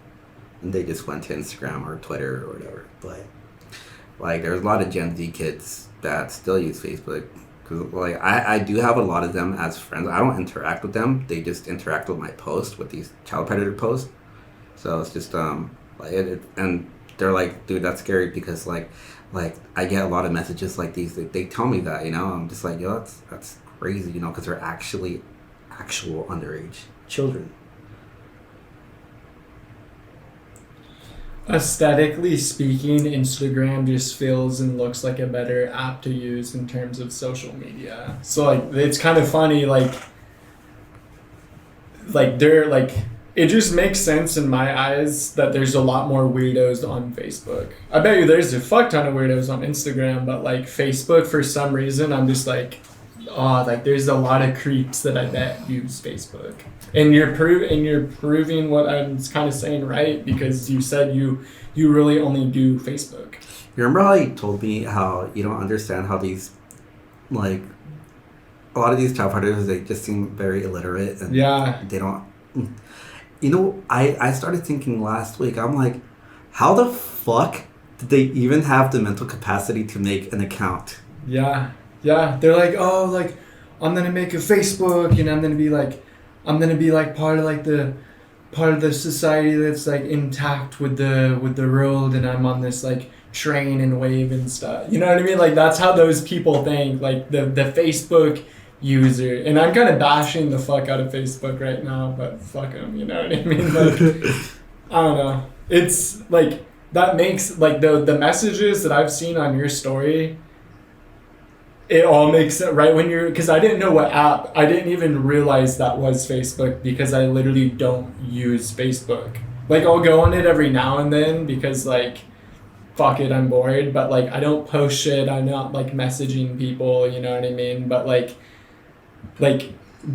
and they just went to Instagram or Twitter or whatever. But like there's a lot of Gen Z kids that still use Facebook, because like I do have a lot of them as friends. I don't interact with them. They just interact with my posts, with these child predator posts. So it's just like and they're like, dude, that's scary, because like I get a lot of messages like these. They tell me that, I'm just like, yo, that's crazy, because they're actual underage children. Aesthetically speaking, Instagram just feels and looks like a better app to use in terms of social media. So like it's kind of funny, like they're like, it just makes sense in my eyes that there's a lot more weirdos on Facebook. I bet you there's a fuck ton of weirdos on Instagram, but like Facebook, for some reason, I'm just like, oh, like there's a lot of creeps that I bet use Facebook. And you're proving what I'm kind of saying, right? Because you said you really only do Facebook. You remember how you told me how you don't understand how these, like, a lot of these child predators, they just seem very illiterate, and they don't. I started thinking last week, I'm like, how the fuck did they even have the mental capacity to make an account? Yeah. They're like, oh, like, I'm gonna make a Facebook, and I'm gonna be like part of the society that's like intact with the road, and I'm on this like train and wave and stuff. You know what I mean? Like that's how those people think. Like the Facebook user, and I'm kind of bashing the fuck out of Facebook right now, but fuck them, you know what I mean? Like, I don't know. It's like that makes like the messages that I've seen on your story. It all makes sense right when you're, because I didn't know what app, I didn't even realize that was Facebook because I literally don't use Facebook. Like, I'll go on it every now and then because, like, fuck it, I'm bored, but, like, I don't post shit, I'm not, like, messaging people, you know what I mean? But, like,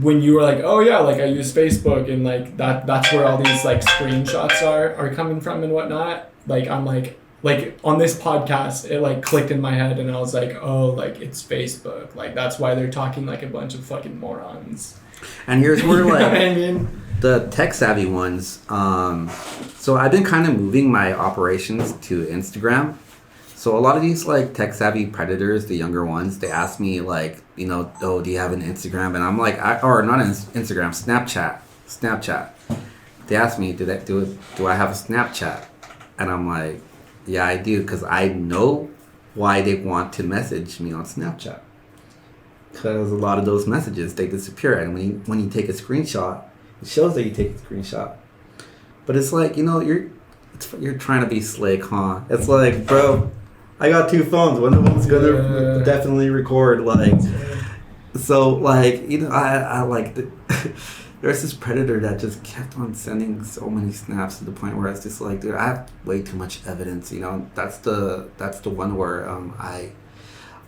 when you were like, oh, yeah, like, I use Facebook, and, like, that's where all these, like, screenshots are coming from and whatnot, like, I'm like, on this podcast, it like clicked in my head and I was like, oh, like it's Facebook. Like that's why they're talking like a bunch of fucking morons. And here's where like I mean? The tech savvy ones. So I've been kind of moving my operations to Instagram. So a lot of these like tech savvy predators, the younger ones, they ask me like, you know, oh, do you have an Instagram? And I'm like, or not an Instagram, Snapchat. They ask me, do I have a Snapchat? And I'm like, yeah, I do, because I know why they want to message me on Snapchat. Because a lot of those messages, they disappear. And when you take a screenshot, it shows that you take a screenshot. But it's like, you know, you're trying to be slick, huh? It's like, bro, I got 2 phones. One of them's going to definitely record. Like, so, like, you know, I like the... There's this predator that just kept on sending so many snaps to the point where it's just like, dude, I have way too much evidence. You know, that's the one where I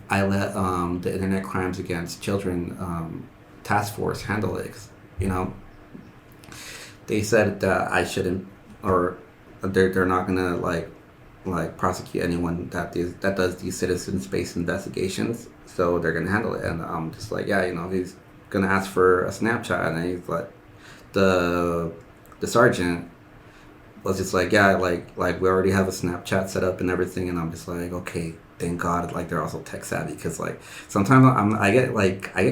let the Internet Crimes Against Children task force handle it. You know, they said that I shouldn't, or they're not gonna like prosecute anyone that does these citizen-based investigations. So they're gonna handle it, and I'm just like, yeah, you know, he's gonna ask for a Snapchat, and then he's like, the sergeant was just like, yeah, like we already have a Snapchat set up and everything, and I'm just like, okay, thank God, like they're also tech savvy, because like sometimes I get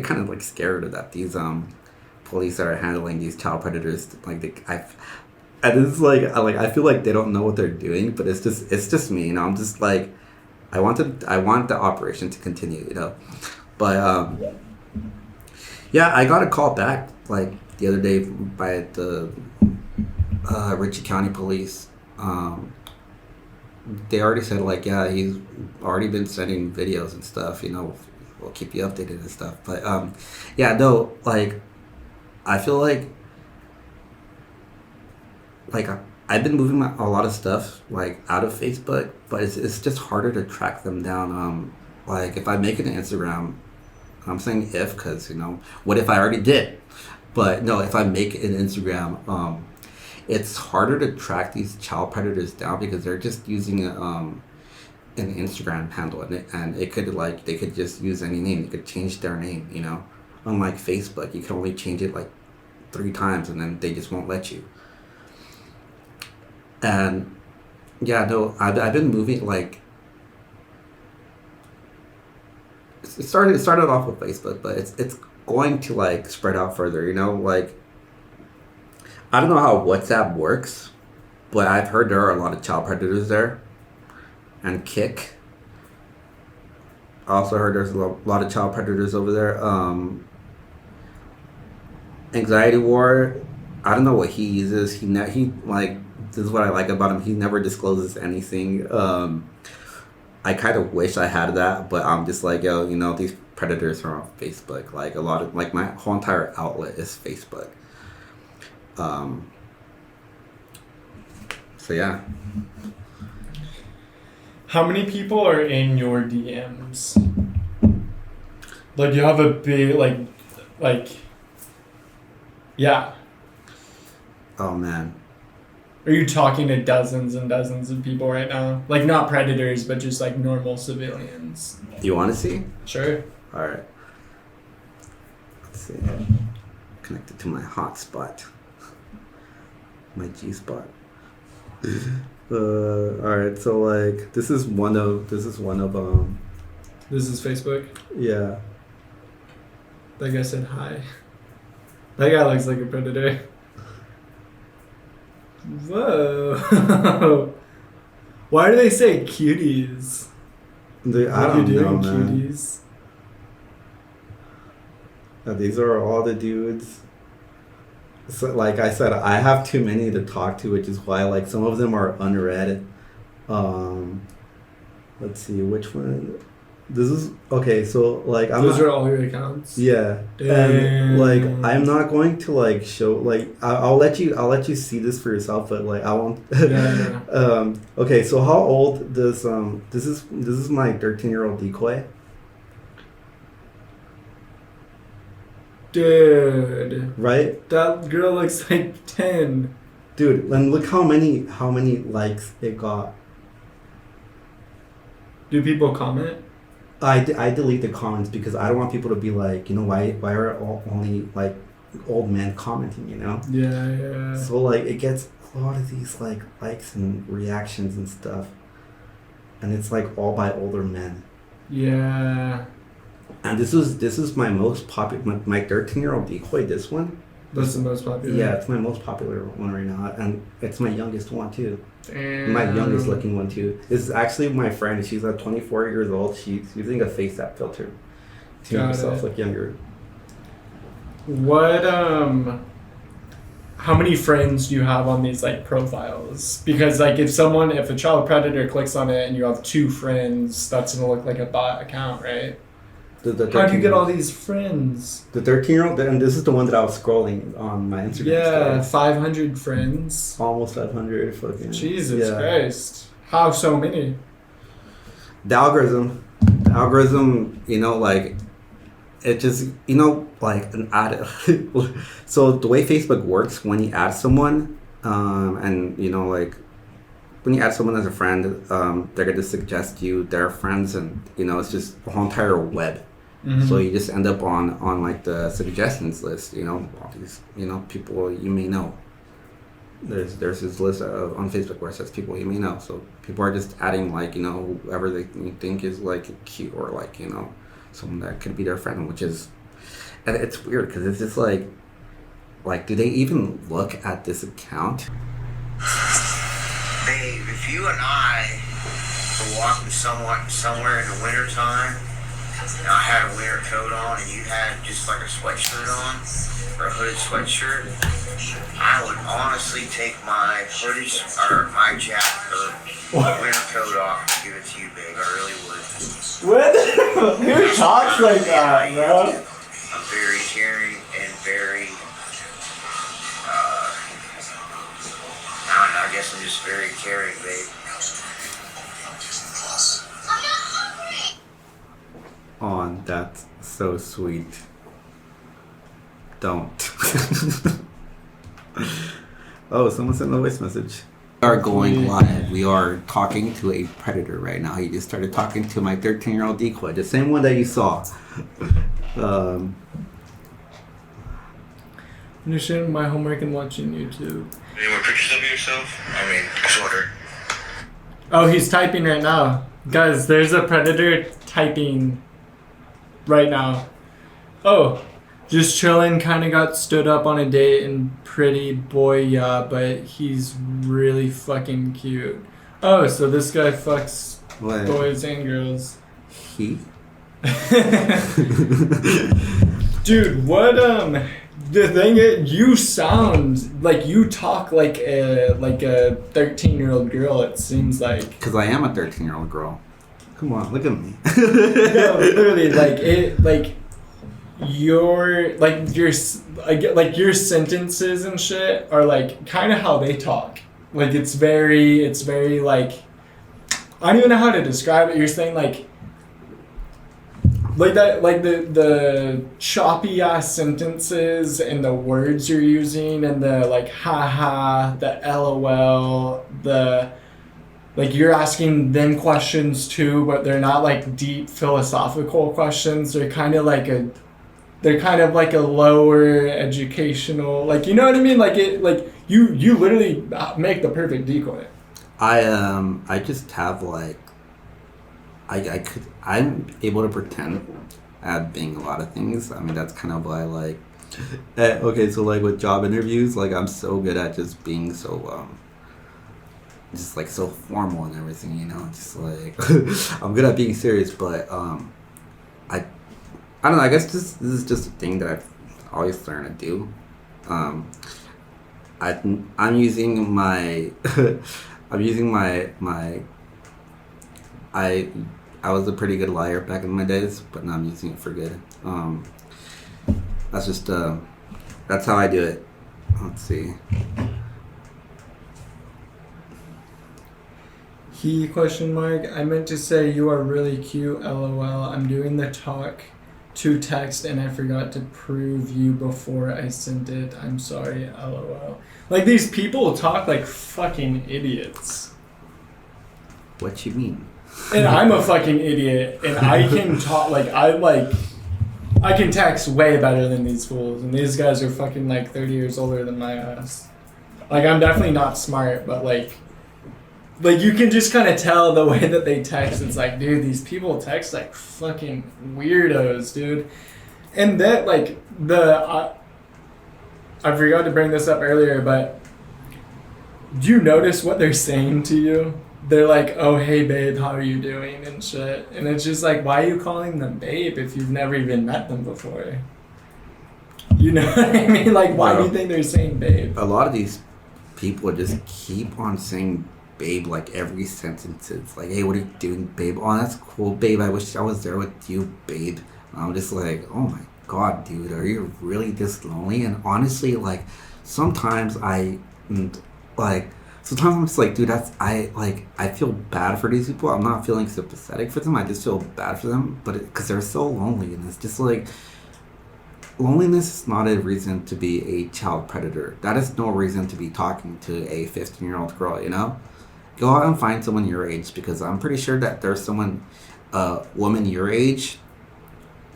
kind of like scared of that these police that are handling these child predators, like and it's like I feel like they don't know what they're doing, but it's just me, you know. I'm just like, I want the operation to continue, you know, but yeah, I got a call back like the other day by the Ritchie County Police. They already said like, yeah, he's already been sending videos and stuff. You know, we'll keep you updated and stuff. But yeah, no, like I feel like I've been moving a lot of stuff like out of Facebook, but it's just harder to track them down. Like if I make an Instagram. I'm saying if, because, you know, what if I already did? But no, if I make an Instagram, it's harder to track these child predators down because they're just using an Instagram handle, and it could like, they could just use any name. They could change their name, you know. Unlike Facebook, you can only change it like 3 times and then they just won't let you. And yeah, no, I've been moving like, it started off with Facebook, but it's going to like spread out further, you know. Like, I don't know how WhatsApp works, but I've heard there are a lot of child predators there, and Kick. I also heard there's a lot of child predators over there. Anxiety War, I don't know what he uses. He like, this is what I like about him. He never discloses anything. I kind of wish I had that, but I'm just like, yo, you know, these predators are on Facebook. Like a lot of, like my whole entire outlet is Facebook. So yeah. How many people are in your DMs? Like you have a big like yeah. Oh man. Are you talking to dozens and dozens of people right now? Like not predators, but just like normal civilians. You want to see? Sure. All right. Let's see. Connected to my hotspot. My G spot. All right. So like, this is one of This is Facebook? Yeah. That guy said hi. That guy looks like a predator. Whoa. Why do they say cuties? I don't know, man. Cuties? These are all the dudes. So, like I said, I have too many to talk to, which is why like some of them are unread. Let's see which one. This is okay. So like those are all your accounts. Yeah, Damn. and like I'm not going to like show like I'll let you see this for yourself, but like I won't. Yeah. Okay, so how old does this is my 13-year-old decoy. Dude. Right? That girl looks like 10. Dude, and look how many likes it got. Do people comment? I delete the comments because I don't want people to be like, why are only like old men commenting, Yeah. So like it gets a lot of these like likes and reactions and stuff, and it's like all by older men. Yeah. And this is my most popular, my 13-year-old decoy. This one. That's the most popular. Yeah, it's my most popular one right now, and it's my youngest one too. Damn. My youngest looking one too. This is actually my friend. She's 24 years old. She's using a face app filter to make herself look younger. What how many friends do you have on these like profiles? Because like if a child predator clicks on it and you have 2 friends, that's gonna look like a bot account, right? How do you get all these friends? The 13-year-old, and this is the one that I was scrolling on my Instagram. Yeah, 500 friends. Almost 500. Fucking. Jesus Christ. How so many? The algorithm, like, it just, like an ad. So the way Facebook works, when you add someone, and, like, when you add someone as a friend, they're going to suggest you their friends, and, it's just a whole entire web. Mm-hmm. So you just end up on like the suggestions list, all these, people you may know. There's this list on Facebook where it says people you may know. So people are just adding like, whoever they think is like cute or like, someone that could be their friend, which is, and it's weird because it's just like, do they even look at this account? Babe, if you and I were walking somewhere in the wintertime, and I had a winter coat on and you had just like a sweatshirt on, or a hooded sweatshirt, I would honestly take my hooded or my jacket or winter coat off and give it to you, babe. I really would. What? Who talks like that, bro? I'm very caring and very, I don't know, I guess I'm just very caring, babe. Oh, that's so sweet. Don't. Oh, someone sent a voice message. We are going live. We are talking to a predator right now. He just started talking to my 13-year-old decoy, the same one that you saw. Finishing my homework and watching YouTube. Any more pictures of yourself? I mean, shorter. Oh, he's typing right now. Guys, there's a predator typing right now. Oh, just chilling, kind of got stood up on a date and pretty boy, yeah, but he's really fucking cute. Oh, so this guy fucks boys and girls. He? Dude, what, the thing is, you sound like you talk like a 13-year-old girl, it seems like. Because I am a 13-year-old girl. Come on, look at me. No, literally, your sentences and shit are like kind of how they talk. Like it's very like, I don't even know how to describe it. You're saying like that, like the choppy ass sentences and the words you're using and the like haha, the LOL, the like you're asking them questions too, but they're not like deep philosophical questions. They're kind of like a lower educational, like, you know what I mean? Like it, like you literally make the perfect decoy. I just have like, I'm able to pretend at being a lot of things. I mean, that's kind of why I like, okay, so like with job interviews, like I'm so good at just being so, just like so formal and everything, just like, I'm good at being serious, but, I don't know. I guess this is just a thing that I've always learned to do. I'm using my I'm using my I was a pretty good liar back in my days, but now I'm using it for good. That's just that's how I do it. Let's see. I meant to say you are really cute, lol. I'm doing the talk to text and I forgot to prove you before I sent it. I'm sorry, lol. Like, these people talk like fucking idiots. What you mean? And I'm a fucking idiot, and I can talk, I can text way better than these fools, and these guys are fucking, 30 years older than my ass. I'm definitely not smart, but, you can just kind of tell the way that they text. It's like, dude, these people text like fucking weirdos, dude. And that, I forgot to bring this up earlier, but do you notice what they're saying to you? They're like, oh, hey, babe, how are you doing? And shit. And it's just like, why are you calling them babe if you've never even met them before? You know what I mean? Why do you think they're saying babe? A lot of these people just keep on saying babe every sentence. It's like, hey, what are you doing, babe? Oh, that's cool, babe. I wish I was there with you, babe. I'm just like, oh my god, dude, are you really this lonely? And honestly, sometimes sometimes I'm just like, dude, I feel bad for these people. I'm not feeling sympathetic for them. I just feel bad for them, but because they're so lonely, and it's just loneliness is not a reason to be a child predator. That is no reason to be talking to a 15-year-old girl, you know? Go out and find someone your age, because I'm pretty sure that there's someone, woman your age,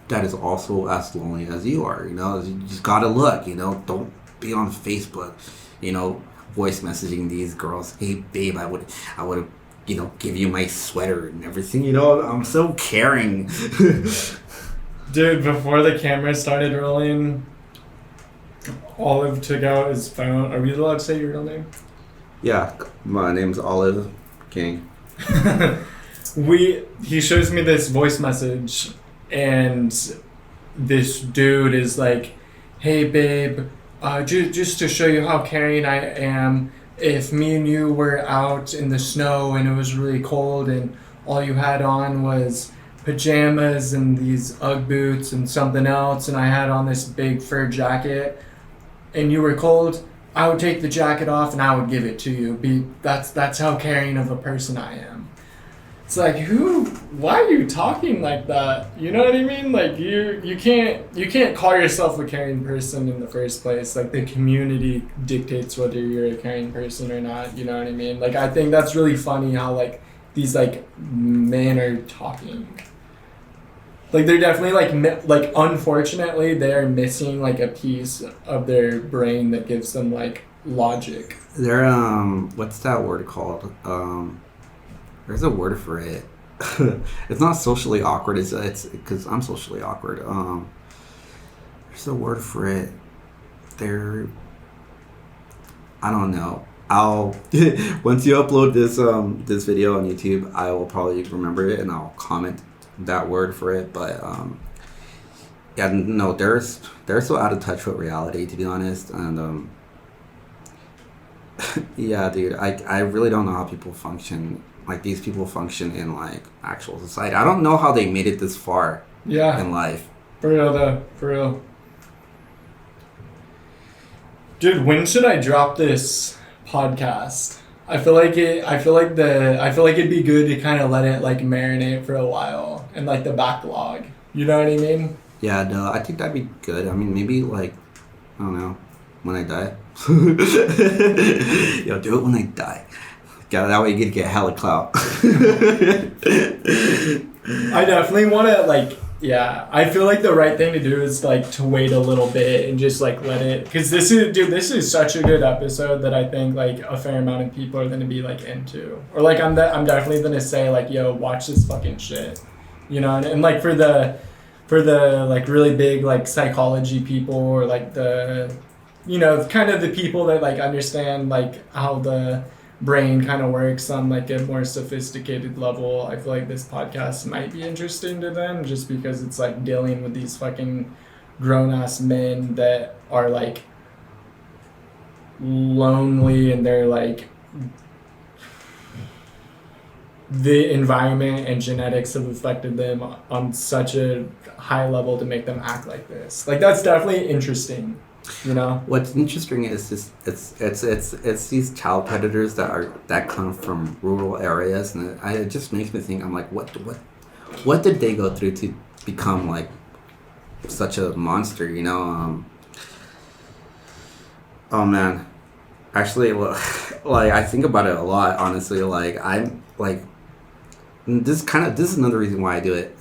that is also as lonely as you are, you know? You just gotta look, you know? Don't be on Facebook, you know, voice messaging these girls. Hey, babe, I would give you my sweater and everything, you know? I'm so caring. Dude, before the camera started rolling, Olive took out his phone. Are we allowed to say your real name? Yeah, my name's Olive King. He shows me this voice message, and this dude is like, hey, babe, just to show you how caring I am, if me and you were out in the snow and it was really cold and all you had on was pajamas and these Ugg boots and something else, and I had on this big fur jacket, and you were cold, I would take the jacket off and I would give it to you. That's how caring of a person I am. It's like, why are you talking like that? You know what I mean? You can't call yourself a caring person in the first place. The community dictates whether you're a caring person or not. You know what I mean? I think that's really funny how these men are talking. They're definitely unfortunately they're missing a piece of their brain that gives them logic. They're what's that word called? There's a word for it. It's not socially awkward. It's because I'm socially awkward. There's a word for it. I don't know. I'll once you upload this video on YouTube, I will probably remember it and I'll comment that word for it. But yeah, no, they're so out of touch with reality, to be honest. And yeah, dude, I really don't know how people function. These people function in actual society. I don't know how they made it this far. Yeah. In life. For real though. For real. Dude, when should I drop this podcast? I feel like it'd be good to kind of let it marinate for a while and the backlog. You know what I mean? Yeah, no, I think that'd be good. I mean, maybe I don't know, when I die. Yo, do it when I die. Yeah, that way you get hella clout. I definitely want to yeah, I feel the right thing to do is to wait a little bit and just let it, because this is such a good episode that I think a fair amount of people are gonna be into, or I'm definitely gonna say yo, watch this fucking shit, you know, and for the really big psychology people, or the, you know, kind of the people that understand how the brain kind of works on like a more sophisticated level, I feel like this podcast might be interesting to them, just because it's like dealing with these fucking grown-ass men that are like lonely, and they're like, the environment and genetics have affected them on such a high level to make them act like this. Like, that's definitely interesting, you know? What's interesting is just it's these child predators that come from rural areas, and it just makes me think. I'm like, what did they go through to become like such a monster? You know? Oh man, actually, like I think about it a lot. Honestly, like I'm like. This is another reason why I do it.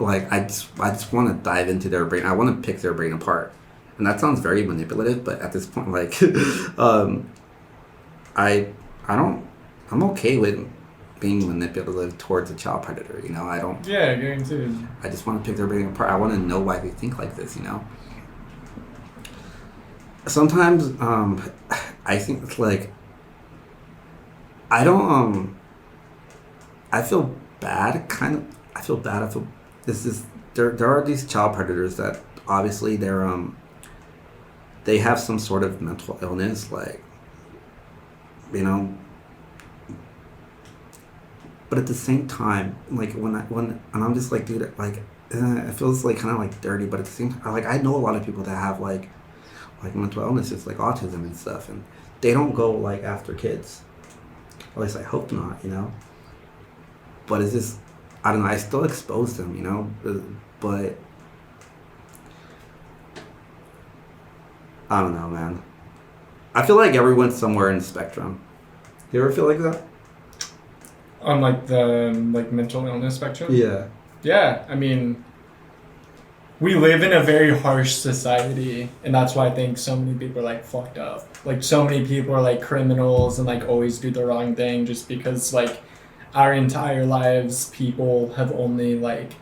Like I just want to dive into their brain. I want to pick their brain apart, and that sounds very manipulative. But at this point, like, I'm okay with being manipulative towards a child predator. You know, I don't. Yeah, guaranteed. I just want to pick their brain apart. I want to know why they think like this. You know. Sometimes, I think it's like. I don't. I feel bad, kind of. I feel bad. I feel there are these child predators that obviously they have some sort of mental illness, like, you know. But at the same time, like when I'm just like, dude, like it feels like kind of like dirty. But at the same time, like I know a lot of people that have like mental illnesses, like autism and stuff, and they don't go like after kids. At least I hope not, you know. But it's just, I don't know, I still expose them, you know, but I don't know, man. I feel like everyone's somewhere in the spectrum. You ever feel like that? On like the mental illness spectrum? Yeah. Yeah, I mean, we live in a very harsh society, and that's why I think so many people are like fucked up. Like so many people are like criminals and like always do the wrong thing, just because like our entire lives people have only like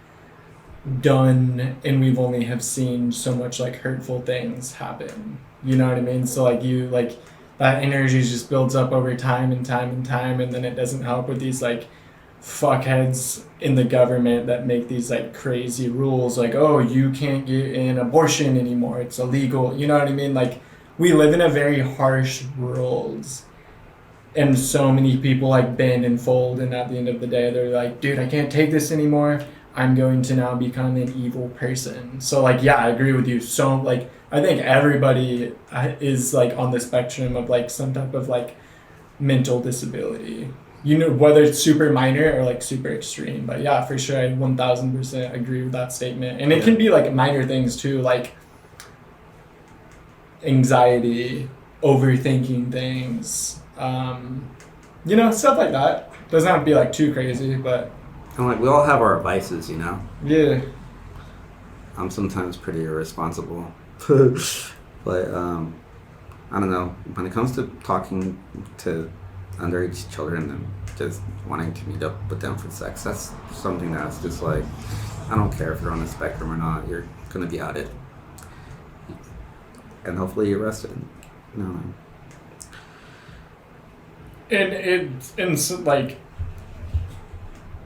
done, and we've only have seen so much like hurtful things happen, you know what I mean? So like you like that energy just builds up over time and time and time, and then it doesn't help with these like fuckheads in the government that make these like crazy rules, like, oh, you can't get an abortion anymore, it's illegal, you know what I mean? Like, we live in a very harsh world, and so many people like bend and fold, and at the end of the day they're like, dude, I can't take this anymore, I'm going to now become an evil person. So like, yeah, I agree with you. So like, I think everybody is like on the spectrum of like some type of like mental disability, you know, whether it's super minor or like super extreme. But yeah, for sure, I 1000% agree with that statement. And it can be like minor things too, like anxiety, overthinking things, you know, stuff like that. Doesn't have to be like too crazy, but And like, we all have our vices, you know? yeah. I'm sometimes pretty irresponsible. But, I don't know. When it comes to talking to underage children and just wanting to meet up with them for sex, that's something that's just like, I don't care if you're on the spectrum or not, you're going to be outed. And hopefully you're arrested. No. And so, like,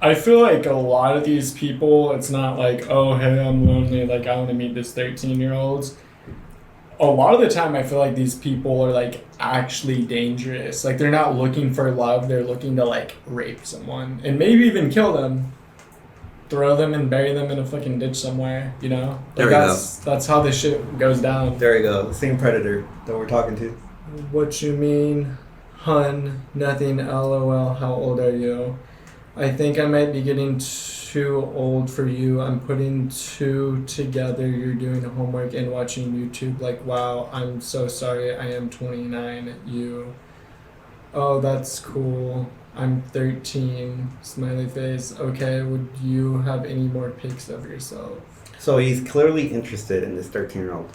I feel like a lot of these people, it's not like, oh, hey, I'm lonely, like, I want to meet this 13-year-old. A lot of the time, I feel like these people are, like, actually dangerous. Like, they're not looking for love, they're looking to, like, rape someone. And maybe even kill them. Throw them and bury them in a fucking ditch somewhere, you know? Like, There we go. That's how this shit goes down. There you go. The same predator that we're talking to. What you mean? Hun, nothing, LOL, how old are you? I think I might be getting too old for you. I'm putting two together. You're doing homework and watching YouTube. Like, wow, I'm so sorry. I am 29. You. Oh, that's cool. I'm 13. Smiley face. Okay, would you have any more pics of yourself? So he's clearly interested in this 13-year-old.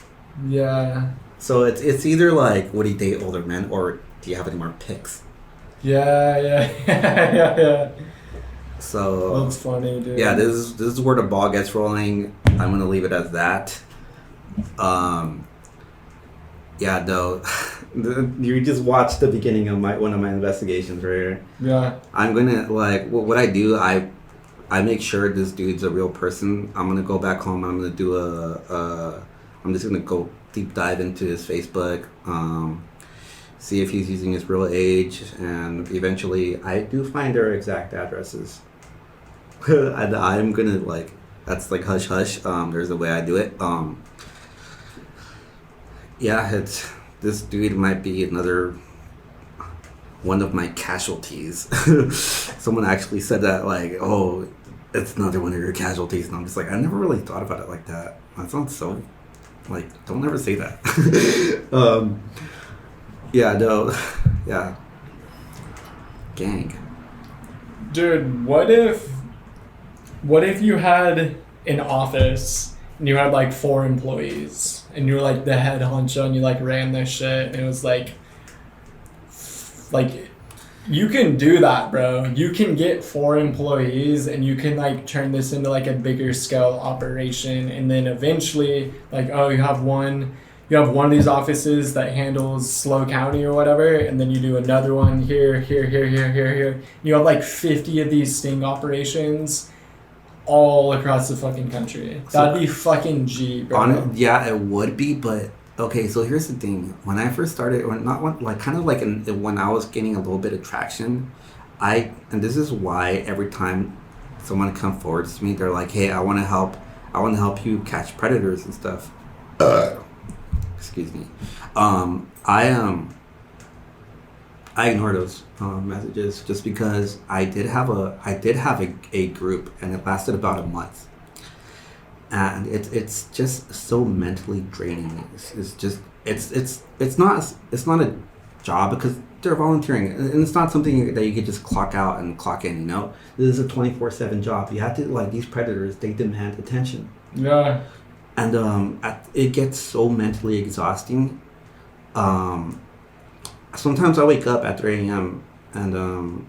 Yeah. So it's either like, would he date older men, or do you have any more pics? Yeah. So That's funny, dude. yeah, this is where the ball gets rolling. I'm gonna leave it as that. Yeah, no. You just watched the beginning of one of my investigations right here. Yeah. I'm gonna like what I do. I make sure this dude's a real person. I'm gonna go back home. I'm gonna do I'm just gonna go deep dive into his Facebook. See if he's using his real age, and eventually I do find their exact addresses. And I'm gonna like that's like hush hush. There's a way I do it. Yeah, this dude might be another one of my casualties. Someone actually said that like, oh, it's another one of your casualties, and I'm just like, I never really thought about it like that. That sounds so like, don't ever say that. Yeah, no, yeah, gang. Dude, what if you had an office and you had like 4 employees and you were like the head honcho and you like ran this shit and it was like you can do that, bro. You can get 4 employees and you can like turn this into like a bigger scale operation, and then eventually like, oh, you have one of these offices that handles SLO County or whatever, and then you do another one here. You have like 50 of these sting operations all across the fucking country. That'd be fucking G, bro. Yeah, it would be, but okay, so here's the thing. When I first started, when I was getting a little bit of traction, and this is why every time someone comes forward to me, they're like, hey, I want to help you catch predators and stuff. Excuse me. I ignore those messages just because I did have a group, and it lasted about a month, and it's just so mentally draining. It's not a job because they're volunteering, and it's not something that you could just clock out and clock in. You know, this is a 24/7 job. You have to like these predators. They demand attention. Yeah. And it gets so mentally exhausting. Sometimes I wake up at 3 a.m. and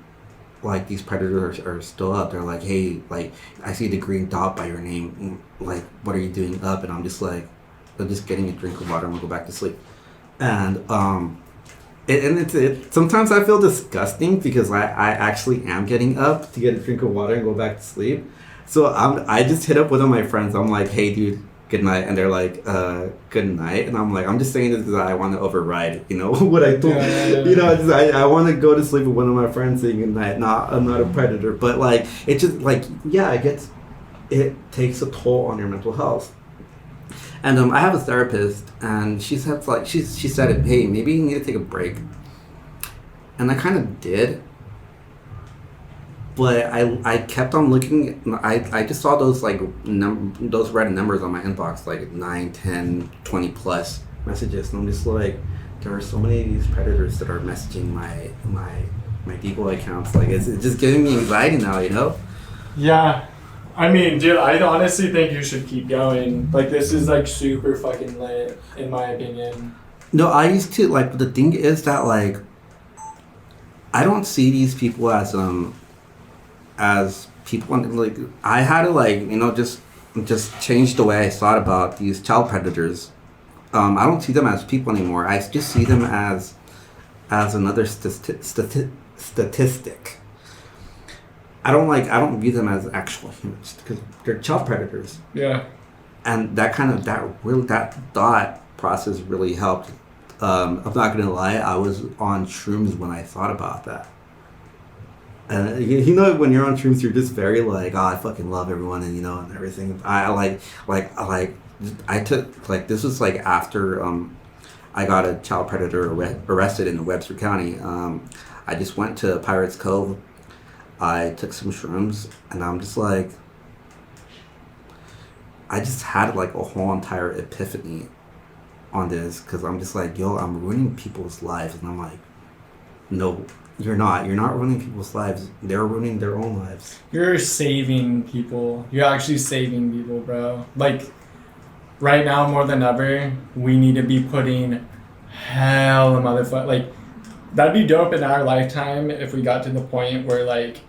like these predators are still up. They're like, hey, like I see the green dot by your name. Like, what are you doing up? And I'm just like, I'm just getting a drink of water. I'm gonna go back to sleep. And sometimes I feel disgusting because I actually am getting up to get a drink of water and go back to sleep. So I just hit up one of my friends. I'm like, hey, dude, good night. And they're like, good night. And I'm like, I'm just saying this because I want to override, you know, what I told. Yeah. You know, I want to go to sleep with one of my friends saying good night. I'm not a predator, but like, it just like, yeah, it takes a toll on your mental health. And I have a therapist, and she said like she said, hey, maybe you need to take a break. And I kind of did. But I kept on looking. I just saw those like those red numbers on my inbox, like 9, 10, 20 plus messages, and I'm just like, there are so many of these predators that are messaging my decoy accounts. Like it's just giving me anxiety now, you know? Yeah, I mean, dude, I honestly think you should keep going. Like this is like super fucking lit, in my opinion. No, I used to like. The thing is that like, I don't see these people as people. Like I had to like, you know, just change the way I thought about these child predators. I don't see them as people anymore. I just see them as another statistic. I don't view them as actual humans because they're child predators. Yeah. And that thought process really helped. I'm not gonna lie, I was on shrooms when I thought about that. And you know, when you're on shrooms, you're just very like, oh, I fucking love everyone, and you know, and everything. I took like, this was like after I got a child predator arrested in Webster County. I just went to Pirates Cove. I took some shrooms, and I'm just like, I just had like a whole entire epiphany on this, because I'm just like, yo, I'm ruining people's lives. And I'm like, no, you're not ruining people's lives. They're ruining their own lives. You're saving people. You're actually saving people, bro. Like, right now more than ever, we need to be putting hell of motherfucker. Like, that'd be dope in our lifetime if we got to the point where like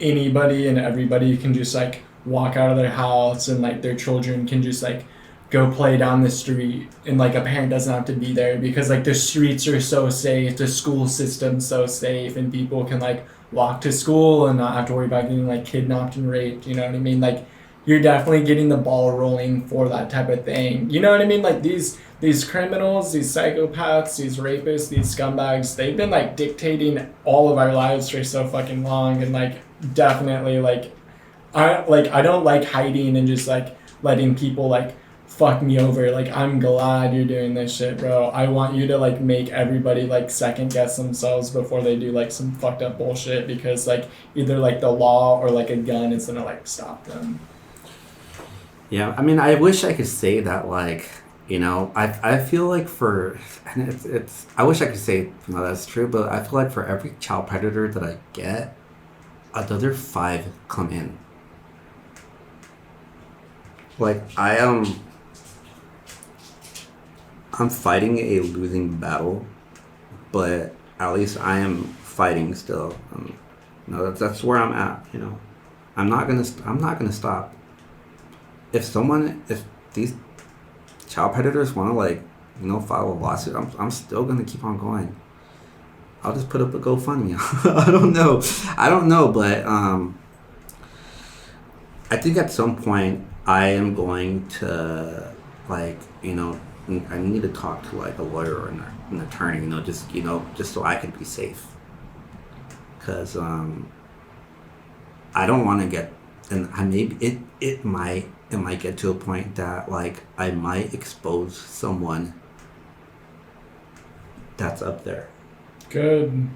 anybody and everybody can just like walk out of their house, and like their children can just like go play down the street and like a parent doesn't have to be there because like the streets are so safe, the school system's so safe, and people can like walk to school and not have to worry about getting like kidnapped and raped, you know what I mean? Like you're definitely getting the ball rolling for that type of thing. You know what I mean? Like these criminals, these psychopaths, these rapists, these scumbags, they've been like dictating all of our lives for so fucking long, and like definitely like I don't like hiding and just like letting people like fuck me over. Like I'm glad you're doing this shit, bro. I want you to like make everybody like second guess themselves before they do like some fucked up bullshit, because like either like the law or like a gun is gonna like stop them. Yeah, I mean, I wish I could say that, like, you know, I feel like and it's I wish I could say no, that's true, but I feel like for every child predator that I get, another 5 come in. Like I'm fighting a losing battle, but at least I am fighting still. You know, that's where I'm at. You know, I'm not gonna stop. If these child predators want to like, you know, file a lawsuit, I'm still gonna keep on going. I'll just put up a GoFundMe. I don't know, but I think at some point I am going to, like, you know, I need to talk to like a lawyer or an attorney, you know, just so I can be safe. Cause I don't want to get, and it might get to a point that like I might expose someone that's up there. Good.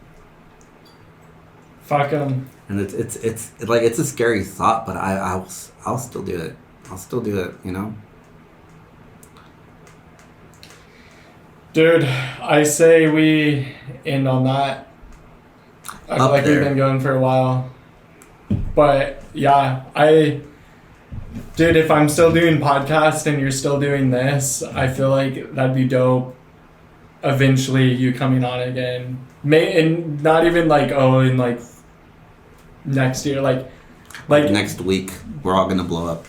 Fuck them. And it's like it's a scary thought, but I'll still do it. I'll still do it, you know. Dude, I say we end on that. I feel like we've been going for a while. But yeah, dude, if I'm still doing podcast and you're still doing this, I feel like that'd be dope. Eventually you coming on again. And not even like, in like next year, like next week, we're all gonna blow up.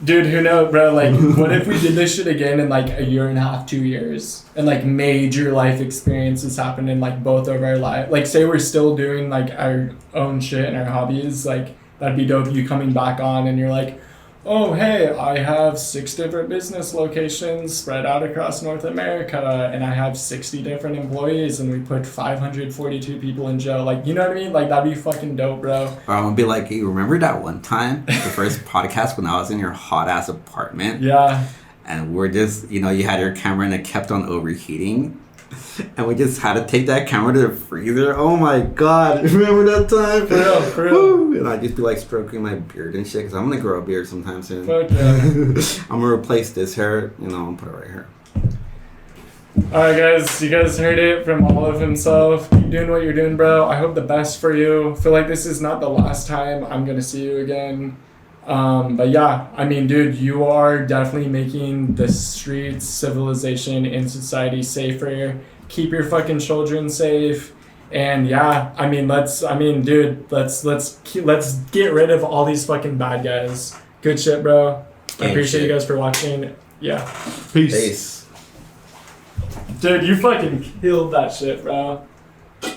Dude, who knows, bro? Like, what if we did this shit again in like a year and a half, 2 years, and like major life experiences happen in like both of our lives? Like, say we're still doing like our own shit and our hobbies, like that'd be dope. You coming back on and you're like, oh hey, I have 6 different business locations spread out across North America, and I have 60 different employees, and we put 542 people in jail. Like, you know what I mean? Like, that'd be fucking dope, bro. Or I'm gonna be like, you remember that one time, the first podcast when I was in your hot ass apartment? Yeah. And we're just, you know, you had your camera and it kept on overheating. And we just had to take that camera to the freezer. Oh my god, remember that time? For real. And I just do like stroking my beard and shit, because I'm gonna grow a beard sometime soon. Fuck yeah. I'm gonna replace this hair, you know, I'm gonna put it right here. Alright guys, you guys heard it from all of himself. Keep doing what you're doing, bro. I hope the best for you. Feel like this is not the last time I'm gonna see you again. But yeah, I mean, dude, you are definitely making the streets, civilization, and society safer. Keep your fucking children safe. And yeah, I mean, let's get rid of all these fucking bad guys. Good shit, bro. I appreciate you guys for watching. Yeah. Peace. Peace. Dude, you fucking killed that shit, bro.